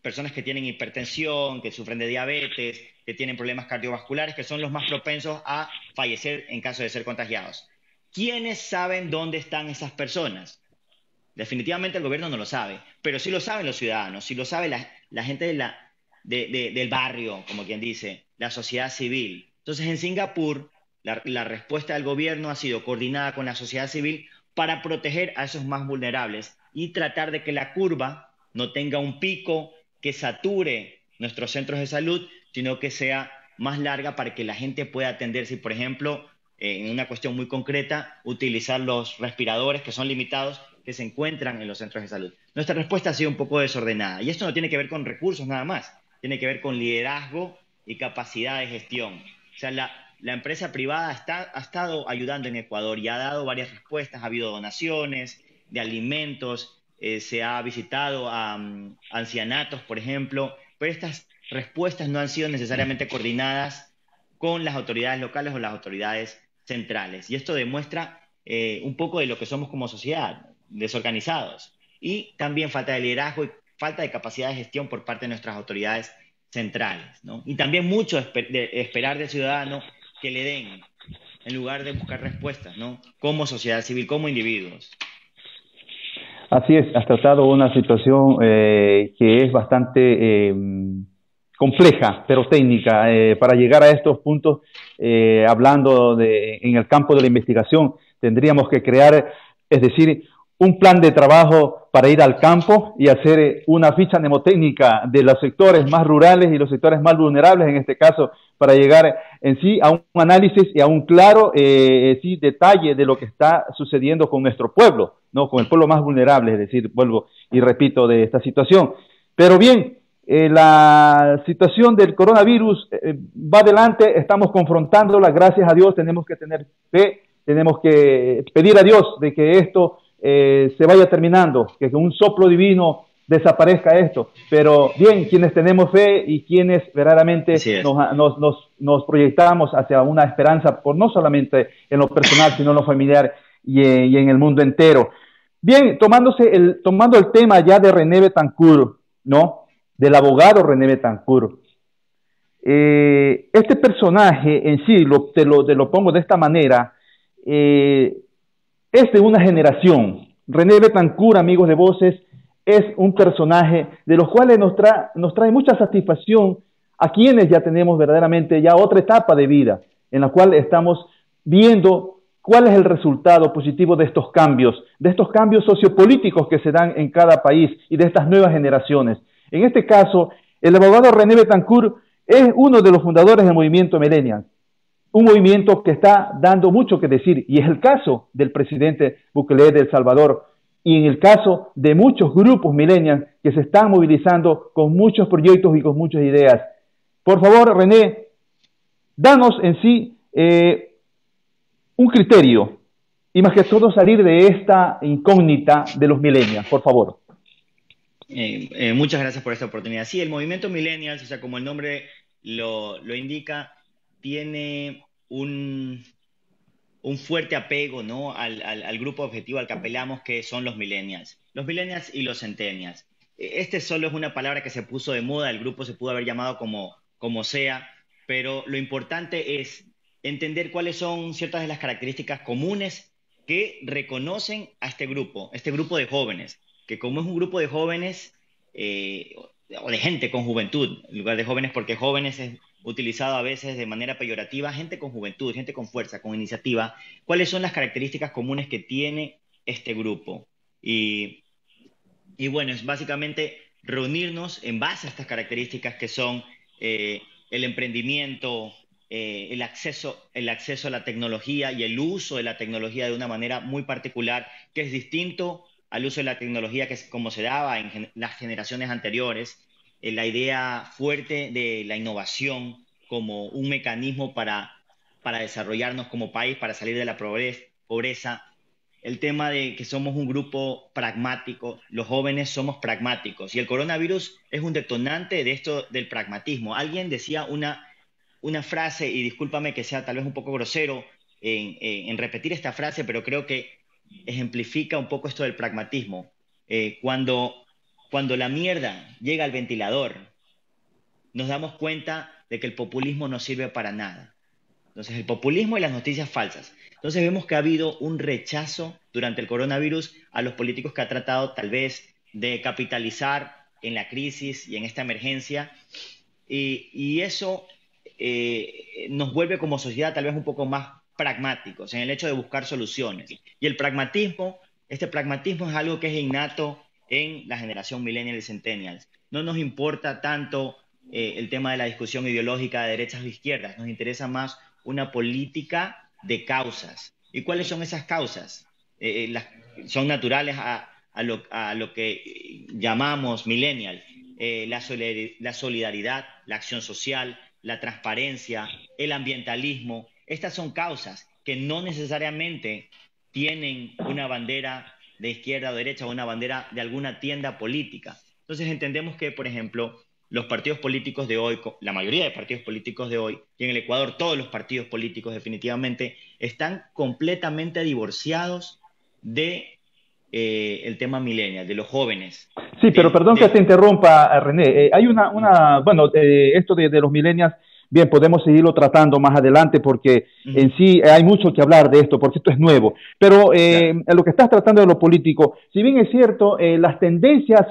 personas que tienen hipertensión, que sufren de diabetes, que tienen problemas cardiovasculares, que son los más propensos a fallecer en caso de ser contagiados. ¿Quiénes saben dónde están esas personas? Definitivamente el gobierno no lo sabe, pero sí lo saben los ciudadanos, sí lo sabe la gente del barrio, como quien dice, la sociedad civil. Entonces, en Singapur, la respuesta del gobierno ha sido coordinada con la sociedad civil para proteger a esos más vulnerables y tratar de que la curva no tenga un pico que sature nuestros centros de salud, sino que sea más larga para que la gente pueda atenderse. Por ejemplo, en una cuestión muy concreta, utilizar los respiradores que son limitados, que se encuentran en los centros de salud. Nuestra respuesta ha sido un poco desordenada. Y esto no tiene que ver con recursos nada más, tiene que ver con liderazgo y capacidad de gestión. O sea, la empresa privada ha estado ayudando en Ecuador y ha dado varias respuestas. Ha habido donaciones de alimentos, se ha visitado a ancianatos, por ejemplo, pero estas respuestas no han sido necesariamente coordinadas con las autoridades locales o las autoridades centrales. Y esto demuestra un poco de lo que somos como sociedad, desorganizados. Y también falta de liderazgo y falta de capacidad de gestión por parte de nuestras autoridades centrales, ¿no? Y también mucho de esperar del ciudadano que le den, en lugar de buscar respuestas, ¿no? Como sociedad civil, como individuos. Así es, has tratado una situación que es bastante compleja, pero técnica. Para llegar a estos puntos, hablando en el campo de la investigación, tendríamos que crear, es decir, un plan de trabajo para ir al campo y hacer una ficha mnemotécnica de los sectores más rurales y los sectores más vulnerables, en este caso, para llegar en sí a un análisis y a un claro detalle de lo que está sucediendo con nuestro pueblo, ¿no? Con el pueblo más vulnerable, es decir, vuelvo y repito de esta situación. Pero bien, la situación del coronavirus va adelante, estamos confrontándola, gracias a Dios, tenemos que tener fe, tenemos que pedir a Dios de que esto se vaya terminando, que con un soplo divino desaparezca esto. Pero bien, quienes tenemos fe y quienes verdaderamente nos proyectamos hacia una esperanza, por no solamente en lo personal, sino en lo familiar y en el mundo entero. Bien, tomando el tema ya de René Betancourt, ¿no? Del abogado René Betancourt. Este personaje en sí, te lo pongo de esta manera, es de una generación. René Betancourt, amigos de Voces, es un personaje de los cuales nos trae mucha satisfacción a quienes ya tenemos verdaderamente ya otra etapa de vida, en la cual estamos viendo cuál es el resultado positivo de estos cambios sociopolíticos que se dan en cada país y de estas nuevas generaciones. En este caso, el abogado René Betancourt es uno de los fundadores del movimiento Millennial, un movimiento que está dando mucho que decir, y es el caso del presidente Bukele de El Salvador, y en el caso de muchos grupos millennials que se están movilizando con muchos proyectos y con muchas ideas. Por favor, René, danos en sí un criterio, y más que todo salir de esta incógnita de los millennials, por favor. Muchas gracias por esta oportunidad. Sí, el movimiento Millennials, o sea, como el nombre lo indica, tiene un fuerte apego, ¿no? al grupo objetivo al que apelamos, que son los millennials y los centennials. Este solo es una palabra que se puso de moda, el grupo se pudo haber llamado como sea, pero lo importante es entender cuáles son ciertas de las características comunes que reconocen a este grupo de jóvenes, que como es un grupo de jóvenes o de gente con juventud, en lugar de jóvenes, porque jóvenes es utilizado a veces de manera peyorativa, gente con juventud, gente con fuerza, con iniciativa. ¿Cuáles son las características comunes que tiene este grupo? Y bueno, es básicamente reunirnos en base a estas características que son el emprendimiento, el acceso a la tecnología y el uso de la tecnología de una manera muy particular, que es distinto al uso de la tecnología que es como se daba en las generaciones anteriores. La idea fuerte de la innovación como un mecanismo para desarrollarnos como país, para salir de la pobreza. El tema de que somos un grupo pragmático, los jóvenes somos pragmáticos, y el coronavirus es un detonante de esto del pragmatismo. Alguien decía una frase, y discúlpame que sea tal vez un poco grosero en repetir esta frase, pero creo que ejemplifica un poco esto del pragmatismo. Cuando la mierda llega al ventilador, nos damos cuenta de que el populismo no sirve para nada. Entonces, el populismo y las noticias falsas. Entonces, vemos que ha habido un rechazo durante el coronavirus a los políticos que ha tratado tal vez de capitalizar en la crisis y en esta emergencia. Y eso nos vuelve como sociedad tal vez un poco más pragmáticos en el hecho de buscar soluciones. Y el pragmatismo, este pragmatismo es algo que es innato en la generación millennial y centennials. No nos importa tanto el tema de la discusión ideológica de derechas o izquierdas, nos interesa más una política de causas. ¿Y cuáles son esas causas? Son naturales a lo que llamamos millennial, la solidaridad, la acción social, la transparencia, el ambientalismo. Estas son causas que no necesariamente tienen una bandera de izquierda o derecha o una bandera de alguna tienda política. Entonces entendemos que, por ejemplo, los partidos políticos de hoy, la mayoría de partidos políticos de hoy, y en el Ecuador todos los partidos políticos definitivamente, están completamente divorciados de el tema millennial, de los jóvenes. Sí, pero perdón que te interrumpa, René. Hay bueno, esto de los millennials, bien, podemos seguirlo tratando más adelante porque en sí hay mucho que hablar de esto, porque esto es nuevo. Pero en lo que estás tratando de lo político, si bien es cierto, las tendencias,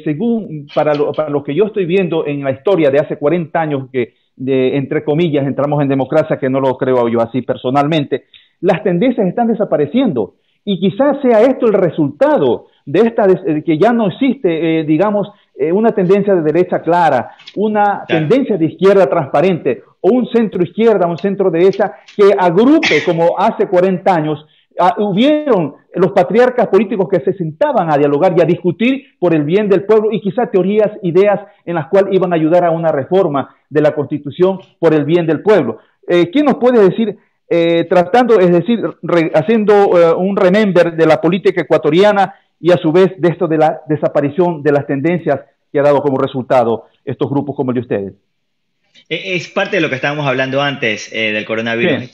según para lo que yo estoy viendo en la historia de hace 40 años, que entre comillas entramos en democracia, que no lo creo yo así personalmente, las tendencias están desapareciendo. Y quizás sea esto el resultado de que ya no existe, digamos, una tendencia de derecha clara, una tendencia de izquierda transparente, o un centro izquierda, un centro derecha que agrupe como hace 40 años. Hubieron los patriarcas políticos que se sentaban a dialogar y a discutir por el bien del pueblo y quizás teorías, ideas en las cuales iban a ayudar a una reforma de la Constitución por el bien del pueblo. ¿Quién nos puede decir? Tratando, es decir, haciendo un remember de la política ecuatoriana y a su vez de esto de la desaparición de las tendencias que ha dado como resultado estos grupos como el de ustedes. Es parte de lo que estábamos hablando antes del coronavirus,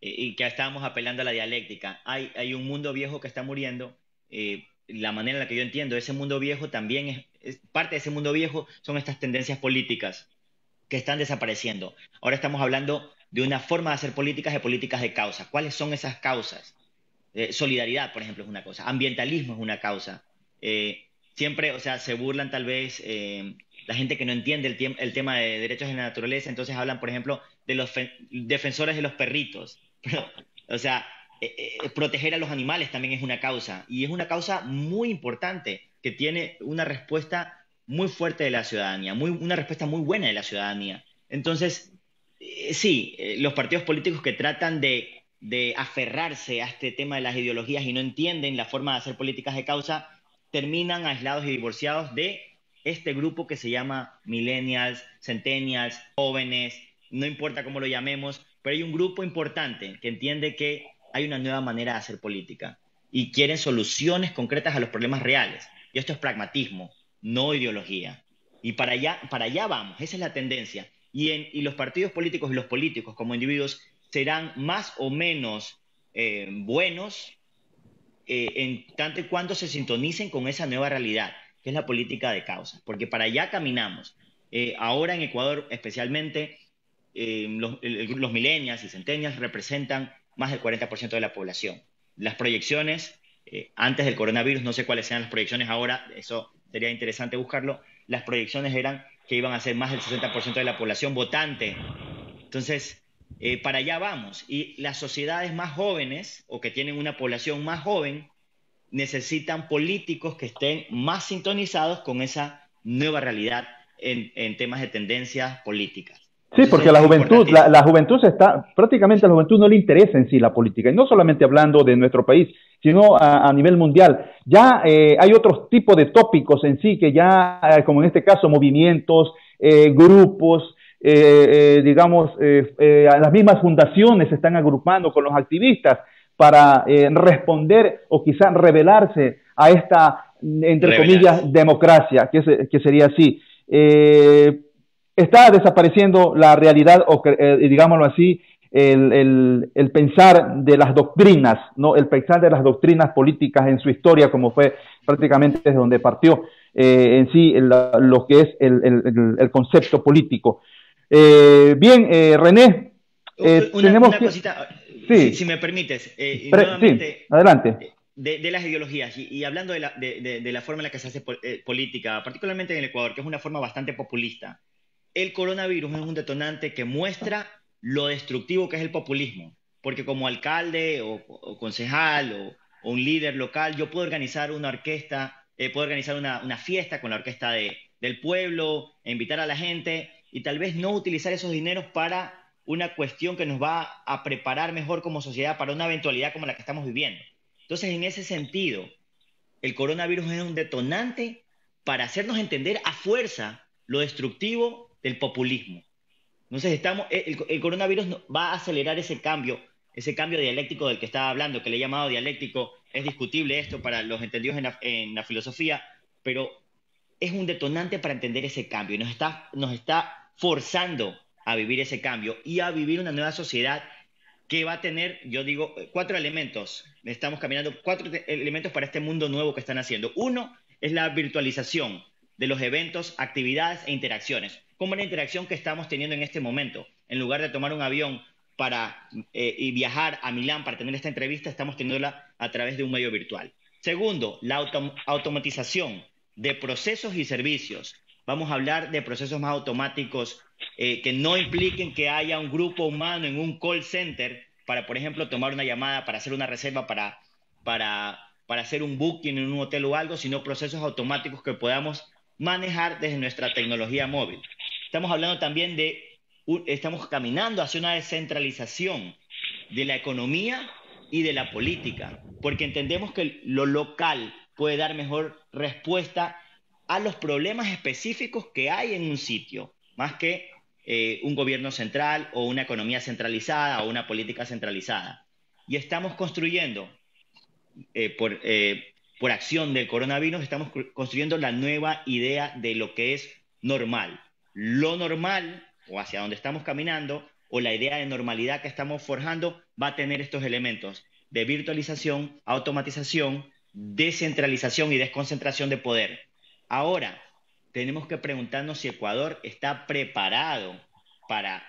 y que estábamos apelando a la dialéctica. Hay un mundo viejo que está muriendo. La manera en la que yo entiendo ese mundo viejo también es parte de ese mundo viejo son estas tendencias políticas que están desapareciendo. Ahora estamos hablando de una forma de hacer políticas, de políticas de causa. ¿Cuáles son esas causas? Solidaridad, por ejemplo, es una causa. Ambientalismo es una causa. Siempre, o sea, se burlan tal vez la gente que no entiende el tema de derechos de la naturaleza, entonces hablan, por ejemplo, de los defensores de los perritos. O sea, proteger a los animales también es una causa. Y es una causa muy importante que tiene una respuesta muy fuerte de la ciudadanía, una respuesta muy buena de la ciudadanía. Entonces, sí, los partidos políticos que tratan de aferrarse a este tema de las ideologías y no entienden la forma de hacer políticas de causa, terminan aislados y divorciados de este grupo que se llama millennials, centennials, jóvenes, no importa cómo lo llamemos, pero hay un grupo importante que entiende que hay una nueva manera de hacer política y quieren soluciones concretas a los problemas reales. Y esto es pragmatismo, no ideología. Y para allá vamos, esa es la tendencia. Y los partidos políticos y los políticos como individuos serán más o menos buenos en tanto y cuanto se sintonicen con esa nueva realidad, que es la política de causa, porque para allá caminamos. Ahora en Ecuador especialmente, los millennials y centennials representan más del 40% de la población. Las proyecciones, antes del coronavirus, no sé cuáles sean las proyecciones ahora, eso sería interesante buscarlo, las proyecciones eran que iban a ser más del 60% de la población votante. Entonces, para allá vamos. Y las sociedades más jóvenes o que tienen una población más joven necesitan políticos que estén más sintonizados con esa nueva realidad en temas de tendencias políticas. Sí, porque la juventud, la juventud prácticamente a la juventud no le interesa en sí la política, y no solamente hablando de nuestro país, sino a nivel mundial. Ya hay otros tipos de tópicos en sí que ya, como en este caso, movimientos, grupos, digamos, las mismas fundaciones se están agrupando con los activistas para responder o quizás rebelarse a esta, entre comillas, democracia, que sería así. Está desapareciendo la realidad, o digámoslo así, el pensar de las doctrinas, ¿no? El pensar de las doctrinas políticas en su historia, como fue prácticamente desde donde partió en sí lo que es el concepto político. Bien, René, una cosita, sí, si me permites, nuevamente, sí, adelante. De las ideologías y hablando de la forma en la que se hace política, particularmente en el Ecuador, que es una forma bastante populista. El coronavirus es un detonante que muestra lo destructivo que es el populismo, porque como alcalde o concejal o un líder local, yo puedo organizar una orquesta, puedo organizar una fiesta con la orquesta del pueblo, e invitar a la gente y tal vez no utilizar esos dineros para una cuestión que nos va a preparar mejor como sociedad para una eventualidad como la que estamos viviendo. Entonces, en ese sentido, el coronavirus es un detonante para hacernos entender a fuerza lo destructivo del populismo. Entonces el coronavirus va a acelerar ese cambio dialéctico del que estaba hablando, que le he llamado dialéctico. Es discutible esto para los entendidos en la filosofía, pero es un detonante para entender ese cambio y nos está forzando a vivir ese cambio y a vivir una nueva sociedad que va a tener, yo digo, 4 elementos. Estamos caminando 4 elementos para este mundo nuevo que están haciendo. Uno es la virtualización de los eventos, actividades e interacciones, como la interacción que estamos teniendo en este momento. En lugar de tomar un avión y viajar a Milán para tener esta entrevista, estamos teniéndola a través de un medio virtual. Segundo, la automatización de procesos y servicios. Vamos a hablar de procesos más automáticos que no impliquen que haya un grupo humano en un call center para, por ejemplo, tomar una llamada, para hacer una reserva, para hacer un booking en un hotel o algo, sino procesos automáticos que podamos manejar desde nuestra tecnología móvil. Estamos hablando también estamos caminando hacia una descentralización de la economía y de la política, porque entendemos que lo local puede dar mejor respuesta a los problemas específicos que hay en un sitio, más que un gobierno central o una economía centralizada o una política centralizada. Y estamos construyendo, por acción del coronavirus, estamos construyendo la nueva idea de lo que es normal. Lo normal, o hacia donde estamos caminando, o la idea de normalidad que estamos forjando, va a tener estos elementos de virtualización, automatización, descentralización y desconcentración de poder. Ahora, tenemos que preguntarnos si Ecuador está preparado para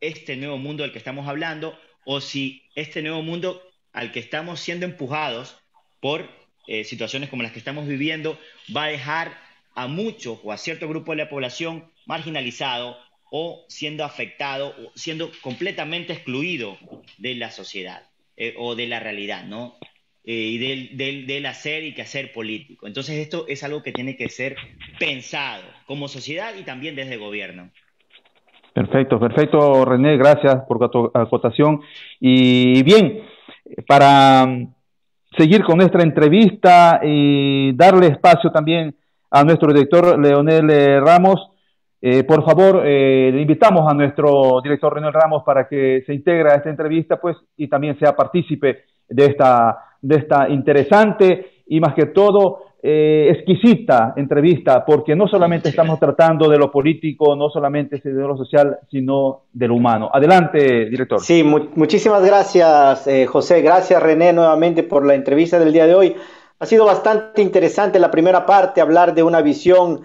este nuevo mundo del que estamos hablando, o si este nuevo mundo al que estamos siendo empujados por situaciones como las que estamos viviendo va a dejar a muchos o a cierto grupo de la población marginalizado o siendo afectado o siendo completamente excluido de la sociedad o de la realidad, ¿no? Y del hacer y quehacer político. Entonces esto es algo que tiene que ser pensado como sociedad y también desde el gobierno. Perfecto, perfecto, René, gracias por tu acotación. Y bien, para seguir con nuestra entrevista y darle espacio también a nuestro director Leonel Ramos, por favor, le invitamos a nuestro director Leonel Ramos para que se integre a esta entrevista, pues, y también sea partícipe de esta interesante y más que todo exquisita entrevista, porque no solamente estamos tratando de lo político, no solamente de lo social, sino de lo humano. Adelante, director. Sí, muchísimas gracias, José. Gracias, René, nuevamente por la entrevista del día de hoy. Ha sido bastante interesante la primera parte, hablar de una visión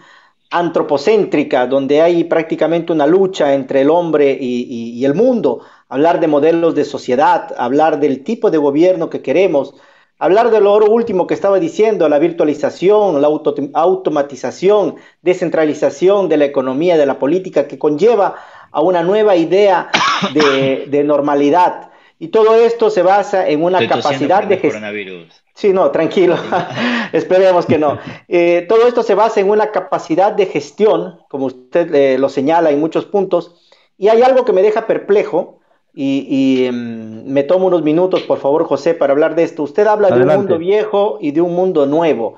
antropocéntrica, donde hay prácticamente una lucha entre el hombre y el mundo, hablar de modelos de sociedad, hablar del tipo de gobierno que queremos, hablar de lo último que estaba diciendo, la virtualización, la automatización, descentralización de la economía, de la política, que conlleva a una nueva idea de normalidad. Y todo esto se basa en una Estoy tosiendo capacidad por de el gestión. coronavirus. Sí, no, tranquilo. Esperemos que no. Todo esto se basa en una capacidad de gestión, como usted lo señala en muchos puntos, y hay algo que me deja perplejo, me tomo unos minutos, por favor, José, para hablar de esto. Usted habla de un mundo Adelante. viejo y de un mundo nuevo.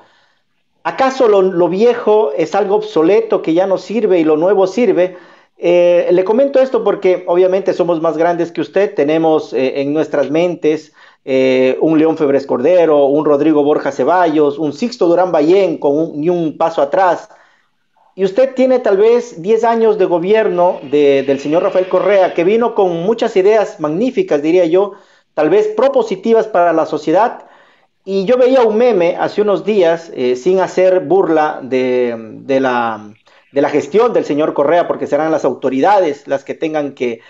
¿Acaso lo viejo es algo obsoleto que ya no sirve y lo nuevo sirve? Le comento esto porque obviamente somos más grandes que usted, tenemos en nuestras mentes un León Febres Cordero, un Rodrigo Borja Ceballos, un Sixto Durán Ballén con ni un paso atrás. Y usted tiene tal vez 10 años de gobierno del señor Rafael Correa, que vino con muchas ideas magníficas, diría yo, tal vez propositivas para la sociedad, y yo veía un meme hace unos días, sin hacer burla de la gestión del señor Correa, porque serán las autoridades las que tengan que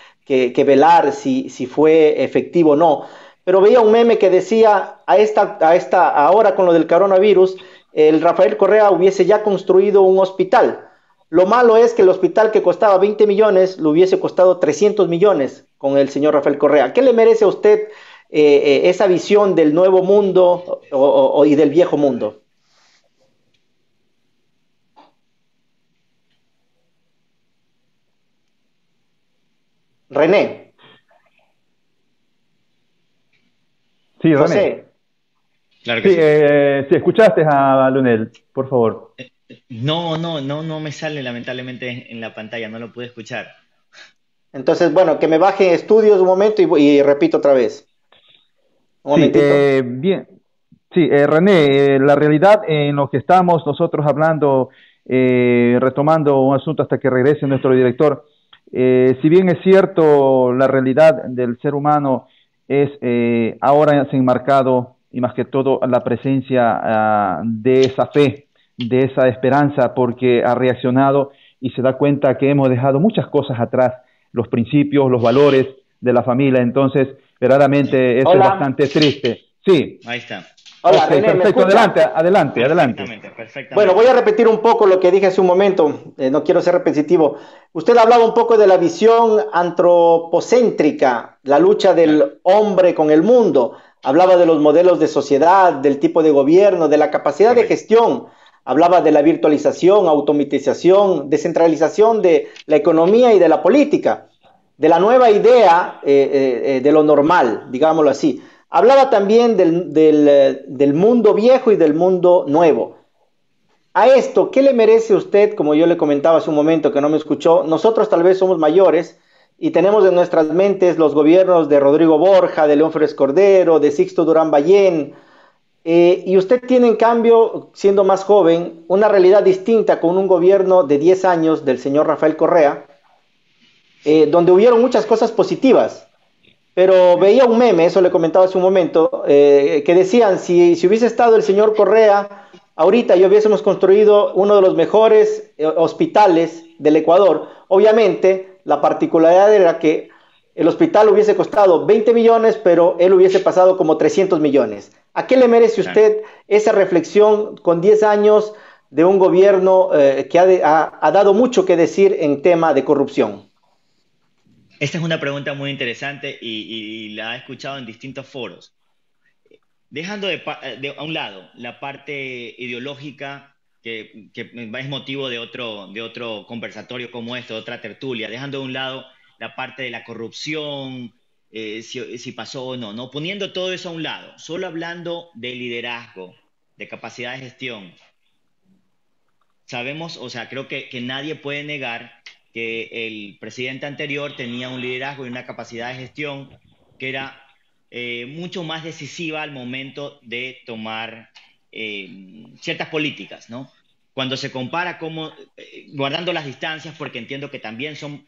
velar si fue efectivo o no. Pero veía un meme que decía, ahora con lo del coronavirus, el Rafael Correa hubiese ya construido un hospital. Lo malo es que el hospital que costaba 20 millones lo hubiese costado 300 millones con el señor Rafael Correa. ¿Qué le merece a usted esa visión del nuevo mundo y del viejo mundo? René, Sí, René. José, Claro que Sí, sí. si escuchaste a Leonel, por favor. No me sale lamentablemente en la pantalla, no lo pude escuchar. entonces, bueno, que me baje estudios un momento y repito otra vez. Un Sí, momentito. bien. Sí, René, la realidad en lo que estamos nosotros hablando, retomando un asunto hasta que regrese nuestro director, si bien es cierto, la realidad del ser humano es ahora se ha enmarcado y más que todo la presencia de esa fe, de esa esperanza, porque ha reaccionado y se da cuenta que hemos dejado muchas cosas atrás, los principios, los valores de la familia, entonces verdaderamente eso es Hola, bastante triste. Sí, Ahí está. hola, ok, René, ¿me perfecto, adelante, escucha? adelante, adelante. Perfectamente, Bueno, voy perfectamente. a repetir un poco lo que dije hace un momento, no quiero ser repetitivo. Usted hablaba un poco de la visión antropocéntrica, la lucha Claro, del hombre con el mundo, hablaba de los modelos de sociedad, del tipo de gobierno, de la capacidad de correcto. gestión, hablaba de la virtualización, automatización, descentralización de la economía y de la política, de la nueva idea de lo normal, digámoslo así. Hablaba también del mundo viejo y del mundo nuevo. A esto, ¿qué le merece usted? Como yo le comentaba hace un momento que no me escuchó, nosotros tal vez somos mayores y tenemos en nuestras mentes los gobiernos de Rodrigo Borja, de León Férez Cordero, de Sixto Durán Ballén, y usted tiene en cambio, siendo más joven, una realidad distinta con un gobierno de 10 años del señor Rafael Correa, donde hubieron muchas cosas positivas. Pero veía un meme, eso le comentaba hace un momento, que decían, si hubiese estado el señor Correa, ahorita ya hubiésemos construido uno de los mejores hospitales del Ecuador. Obviamente, la particularidad era que el hospital hubiese costado 20 millones, pero él hubiese pasado como 300 millones. ¿A qué le merece Claro. usted esa reflexión con 10 años de un gobierno que ha dado mucho que decir en tema de corrupción? Esta es una pregunta muy interesante y la he escuchado en distintos foros. Dejando a un lado la parte ideológica, que es motivo de otro conversatorio como este, de otra tertulia, dejando de un lado la parte de la corrupción, si pasó o no, no, poniendo todo eso a un lado, solo hablando de liderazgo, de capacidad de gestión. Sabemos, o sea, creo que nadie puede negar que el presidente anterior tenía un liderazgo y una capacidad de gestión que era mucho más decisiva al momento de tomar ciertas políticas, ¿no? Cuando se compara como, guardando las distancias, porque entiendo que también son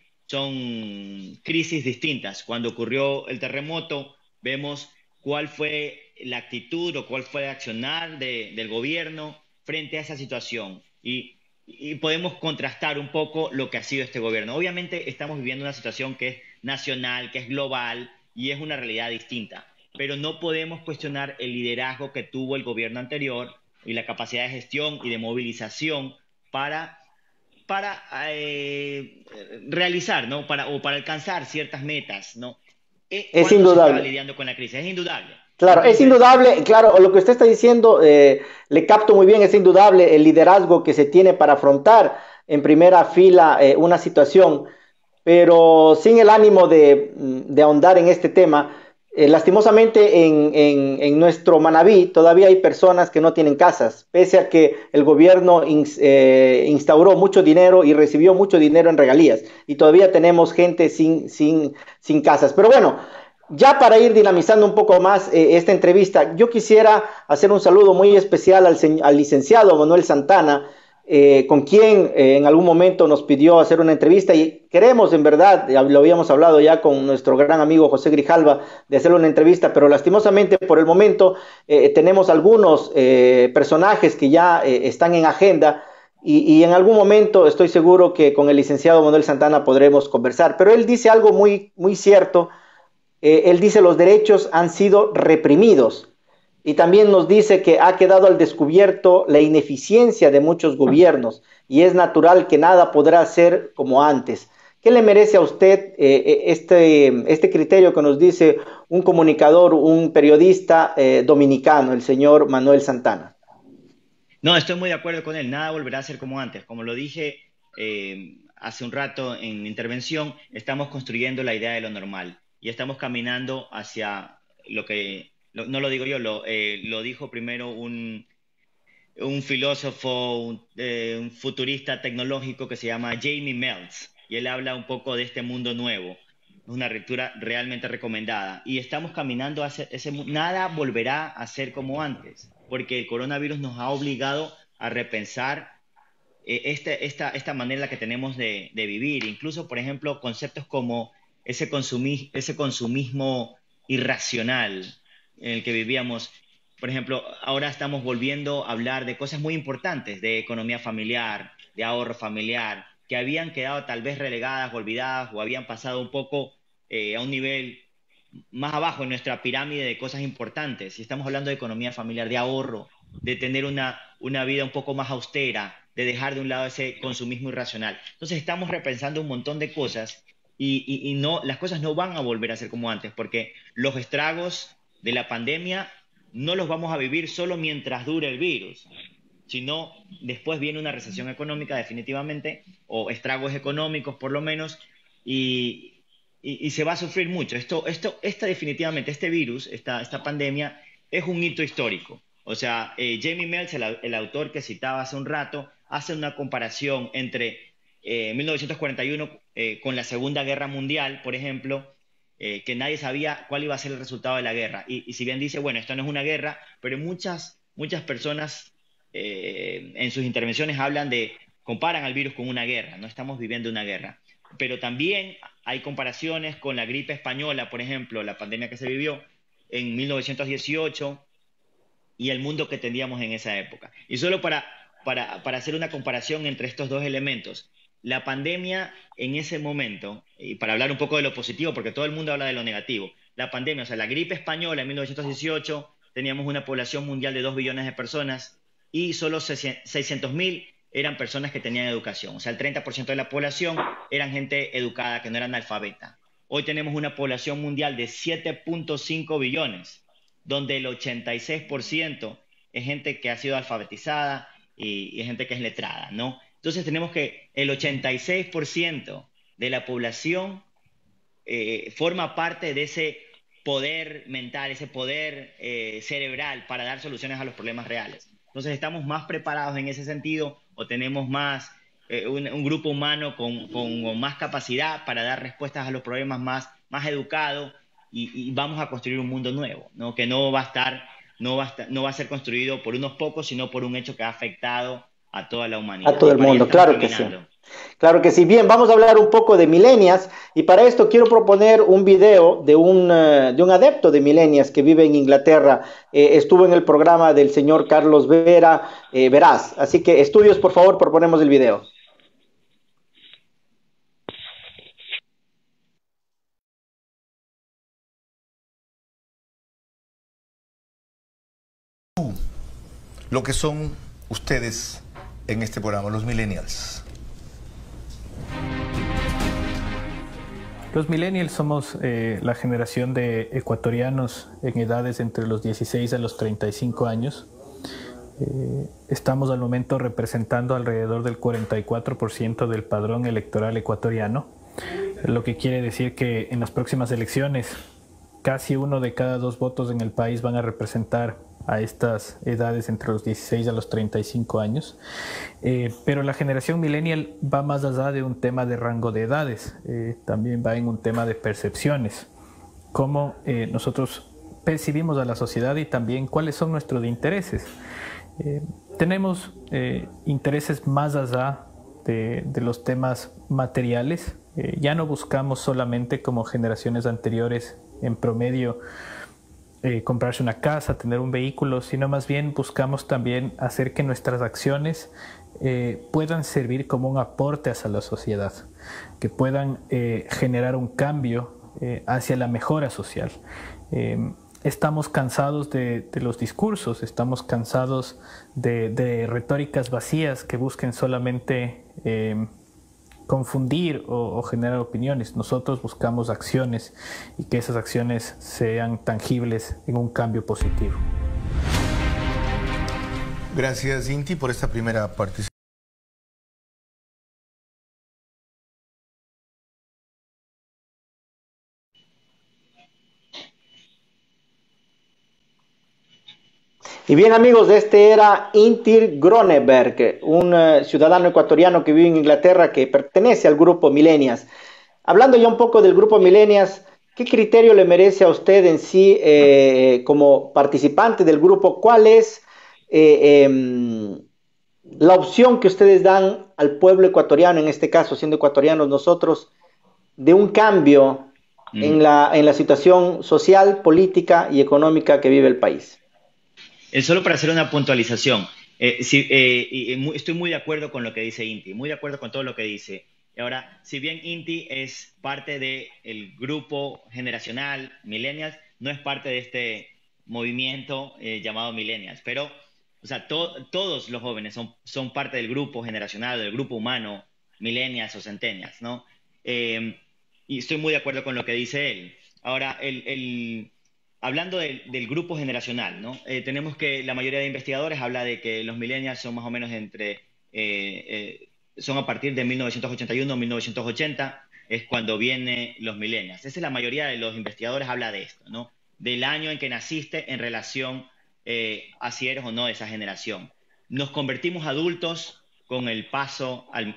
crisis distintas. Cuando ocurrió el terremoto, vemos cuál fue la actitud o cuál fue el accionar del gobierno frente a esa situación. Y podemos contrastar un poco lo que ha sido este gobierno. Obviamente estamos viviendo una situación que es nacional, que es global y es una realidad distinta. pero no podemos cuestionar el liderazgo que tuvo el gobierno anterior y la capacidad de gestión y de movilización para realizar, ¿no? Para alcanzar ciertas metas, ¿no? Es Cuando se estaba indudable. lidiando con la crisis, es indudable. Claro, es Entonces, indudable, claro, lo que usted está diciendo, le capto muy bien, es indudable el liderazgo que se tiene para afrontar en primera fila una situación, pero sin el ánimo de ahondar en este tema, lastimosamente en nuestro Manabí todavía hay personas que no tienen casas, pese a que el gobierno instauró mucho dinero y recibió mucho dinero en regalías, y todavía tenemos gente sin casas. Pero bueno, ya para ir dinamizando un poco más esta entrevista, yo quisiera hacer un saludo muy especial al licenciado Manuel Santana, con quien en algún momento nos pidió hacer una entrevista y queremos, en verdad, lo habíamos hablado ya con nuestro gran amigo José Grijalva, de hacer una entrevista, pero lastimosamente por el momento tenemos algunos personajes que ya están en agenda y en algún momento estoy seguro que con el licenciado Manuel Santana podremos conversar. Pero él dice algo muy cierto. Él dice los derechos han sido reprimidos y también nos dice que ha quedado al descubierto la ineficiencia de muchos gobiernos y es natural que nada podrá ser como antes. ¿Qué le merece a usted este criterio que nos dice un comunicador, un periodista dominicano, el señor Manuel Santana? no, estoy muy de acuerdo con él. Nada volverá a ser como antes. Como lo dije hace un rato en mi intervención, estamos construyendo la idea de lo normal y estamos caminando hacia lo que, no lo digo yo, lo dijo primero un filósofo, un futurista tecnológico que se llama Jamie Meltz, y él habla un poco de este mundo nuevo. Es una lectura realmente recomendada. Y estamos caminando hacia ese mundo. Nada volverá a ser como antes, porque el coronavirus nos ha obligado a repensar esta manera en la que tenemos de vivir. Incluso, por ejemplo, conceptos como ese consumismo irracional en el que vivíamos. Por ejemplo, ahora estamos volviendo a hablar de cosas muy importantes, de economía familiar, de ahorro familiar, que habían quedado tal vez relegadas, olvidadas o habían pasado un poco a un nivel más abajo en nuestra pirámide de cosas importantes. Y estamos hablando de economía familiar, de ahorro, de tener una vida un poco más austera, de dejar de un lado ese consumismo irracional. Entonces estamos repensando un montón de cosas y no, las cosas no van a volver a ser como antes, porque los estragos de la pandemia no los vamos a vivir solo mientras dure el virus, sino después viene una recesión económica definitivamente, o estragos económicos por lo menos, y se va a sufrir mucho. Definitivamente, este virus, esta pandemia, es un hito histórico. O sea, Jamie Meltz, el autor que citaba hace un rato, hace una comparación entre 1941 con la Segunda Guerra Mundial, por ejemplo, que nadie sabía cuál iba a ser el resultado de la guerra. Y si bien dice, bueno, esto no es una guerra, pero muchas personas en sus intervenciones comparan al virus con una guerra. No estamos viviendo una guerra. Pero también hay comparaciones con la gripe española, por ejemplo, la pandemia que se vivió en 1918 y el mundo que teníamos en esa época. Y solo para hacer una comparación entre estos dos elementos, la pandemia en ese momento, y para hablar un poco de lo positivo, porque todo el mundo habla de lo negativo, la pandemia, o sea, la gripe española en 1918, teníamos una población mundial de 2 billones de personas y solo 600.000 eran personas que tenían educación. O sea, el 30% de la población eran gente educada, que no era analfabeta. Hoy tenemos una población mundial de 7.5 billones, donde el 86% es gente que ha sido alfabetizada y es gente que es letrada, ¿no? Entonces tenemos que el 86% de la población forma parte de ese poder mental, ese poder cerebral para dar soluciones a los problemas reales. Entonces estamos más preparados en ese sentido o tenemos más un grupo humano con más capacidad para dar respuestas a los problemas más educado y vamos a construir un mundo nuevo, ¿no? Que no va a ser construido por unos pocos, sino por un hecho que ha afectado a toda la A humanidad. todo Y el para allá mundo, estamos claro que sí. caminando. Claro que sí. Bien, vamos a hablar un poco de millennials y para esto quiero proponer un video de un adepto de millennials que vive en Inglaterra. Estuvo en el programa del señor Carlos Veraz. Así que estudios, por favor, proponemos el video. lo que son ustedes en este programa, los millennials? Los millennials somos la generación de ecuatorianos en edades entre los 16 a los 35 años. Estamos al momento representando alrededor del 44% del padrón electoral ecuatoriano, lo que quiere decir que en las próximas elecciones casi 1 de cada 2 votos en el país van a representar a estas edades entre los 16 a los 35 años. Pero la generación millennial va más allá de un tema de rango de edades, también va en un tema de percepciones, cómo nosotros percibimos a la sociedad y también cuáles son nuestros intereses. Tenemos intereses más allá de los temas materiales. Ya no buscamos solamente como generaciones anteriores en promedio comprarse una casa, tener un vehículo, sino más bien buscamos también hacer que nuestras acciones puedan servir como un aporte hacia la sociedad, que puedan generar un cambio hacia la mejora social. Estamos cansados de los discursos, estamos cansados de retóricas vacías que busquen solamente confundir o generar opiniones. Nosotros buscamos acciones y que esas acciones sean tangibles en un cambio positivo. Gracias, Inti, por esta primera participación. Y bien, amigos, este era Inti Groneberg, un ciudadano ecuatoriano que vive en Inglaterra, que pertenece al grupo Millennials. Hablando ya un poco del grupo Millennials, ¿qué criterio le merece a usted en sí como participante del grupo? ¿Cuál es la opción que ustedes dan al pueblo ecuatoriano, en este caso, siendo ecuatorianos nosotros, de un cambio en la situación social, política y económica que vive el país? Solo para hacer una puntualización, estoy muy de acuerdo con lo que dice Inti, muy de acuerdo con todo lo que dice. Ahora, si bien Inti es parte del grupo generacional Millennials, no es parte de este movimiento llamado Millennials, pero o sea, todos los jóvenes son parte del grupo generacional, del grupo humano, Millennials o Centennials, ¿no? Y estoy muy de acuerdo con lo que dice él. Ahora, hablando del grupo generacional, ¿no? Tenemos que la mayoría de investigadores habla de que los millennials son más o menos son a partir de 1981 o 1980, es cuando vienen los millennials. Esa es la mayoría de los investigadores habla de esto, ¿no? Del año en que naciste en relación a si eres o no de esa generación. Nos convertimos adultos con el paso al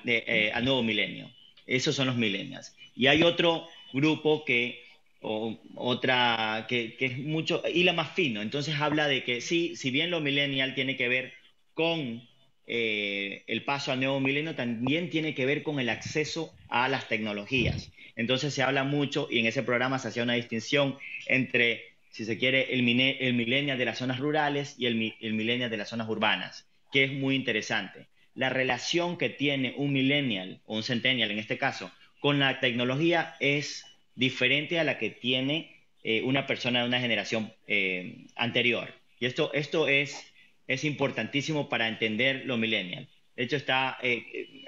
nuevo milenio. Esos son los millennials. Y hay otro grupo que es mucho, hila más fino. Entonces habla de que sí, si bien lo millennial tiene que ver con el paso al nuevo milenio, también tiene que ver con el acceso a las tecnologías. Entonces se habla mucho, y en ese programa se hacía una distinción entre, si se quiere, el millennial de las zonas rurales y el millennial de las zonas urbanas, que es muy interesante. La relación que tiene un millennial, o un centennial en este caso, con la tecnología es diferente a la que tiene una persona de una generación anterior. Y esto es importantísimo para entender lo millennial. De hecho, está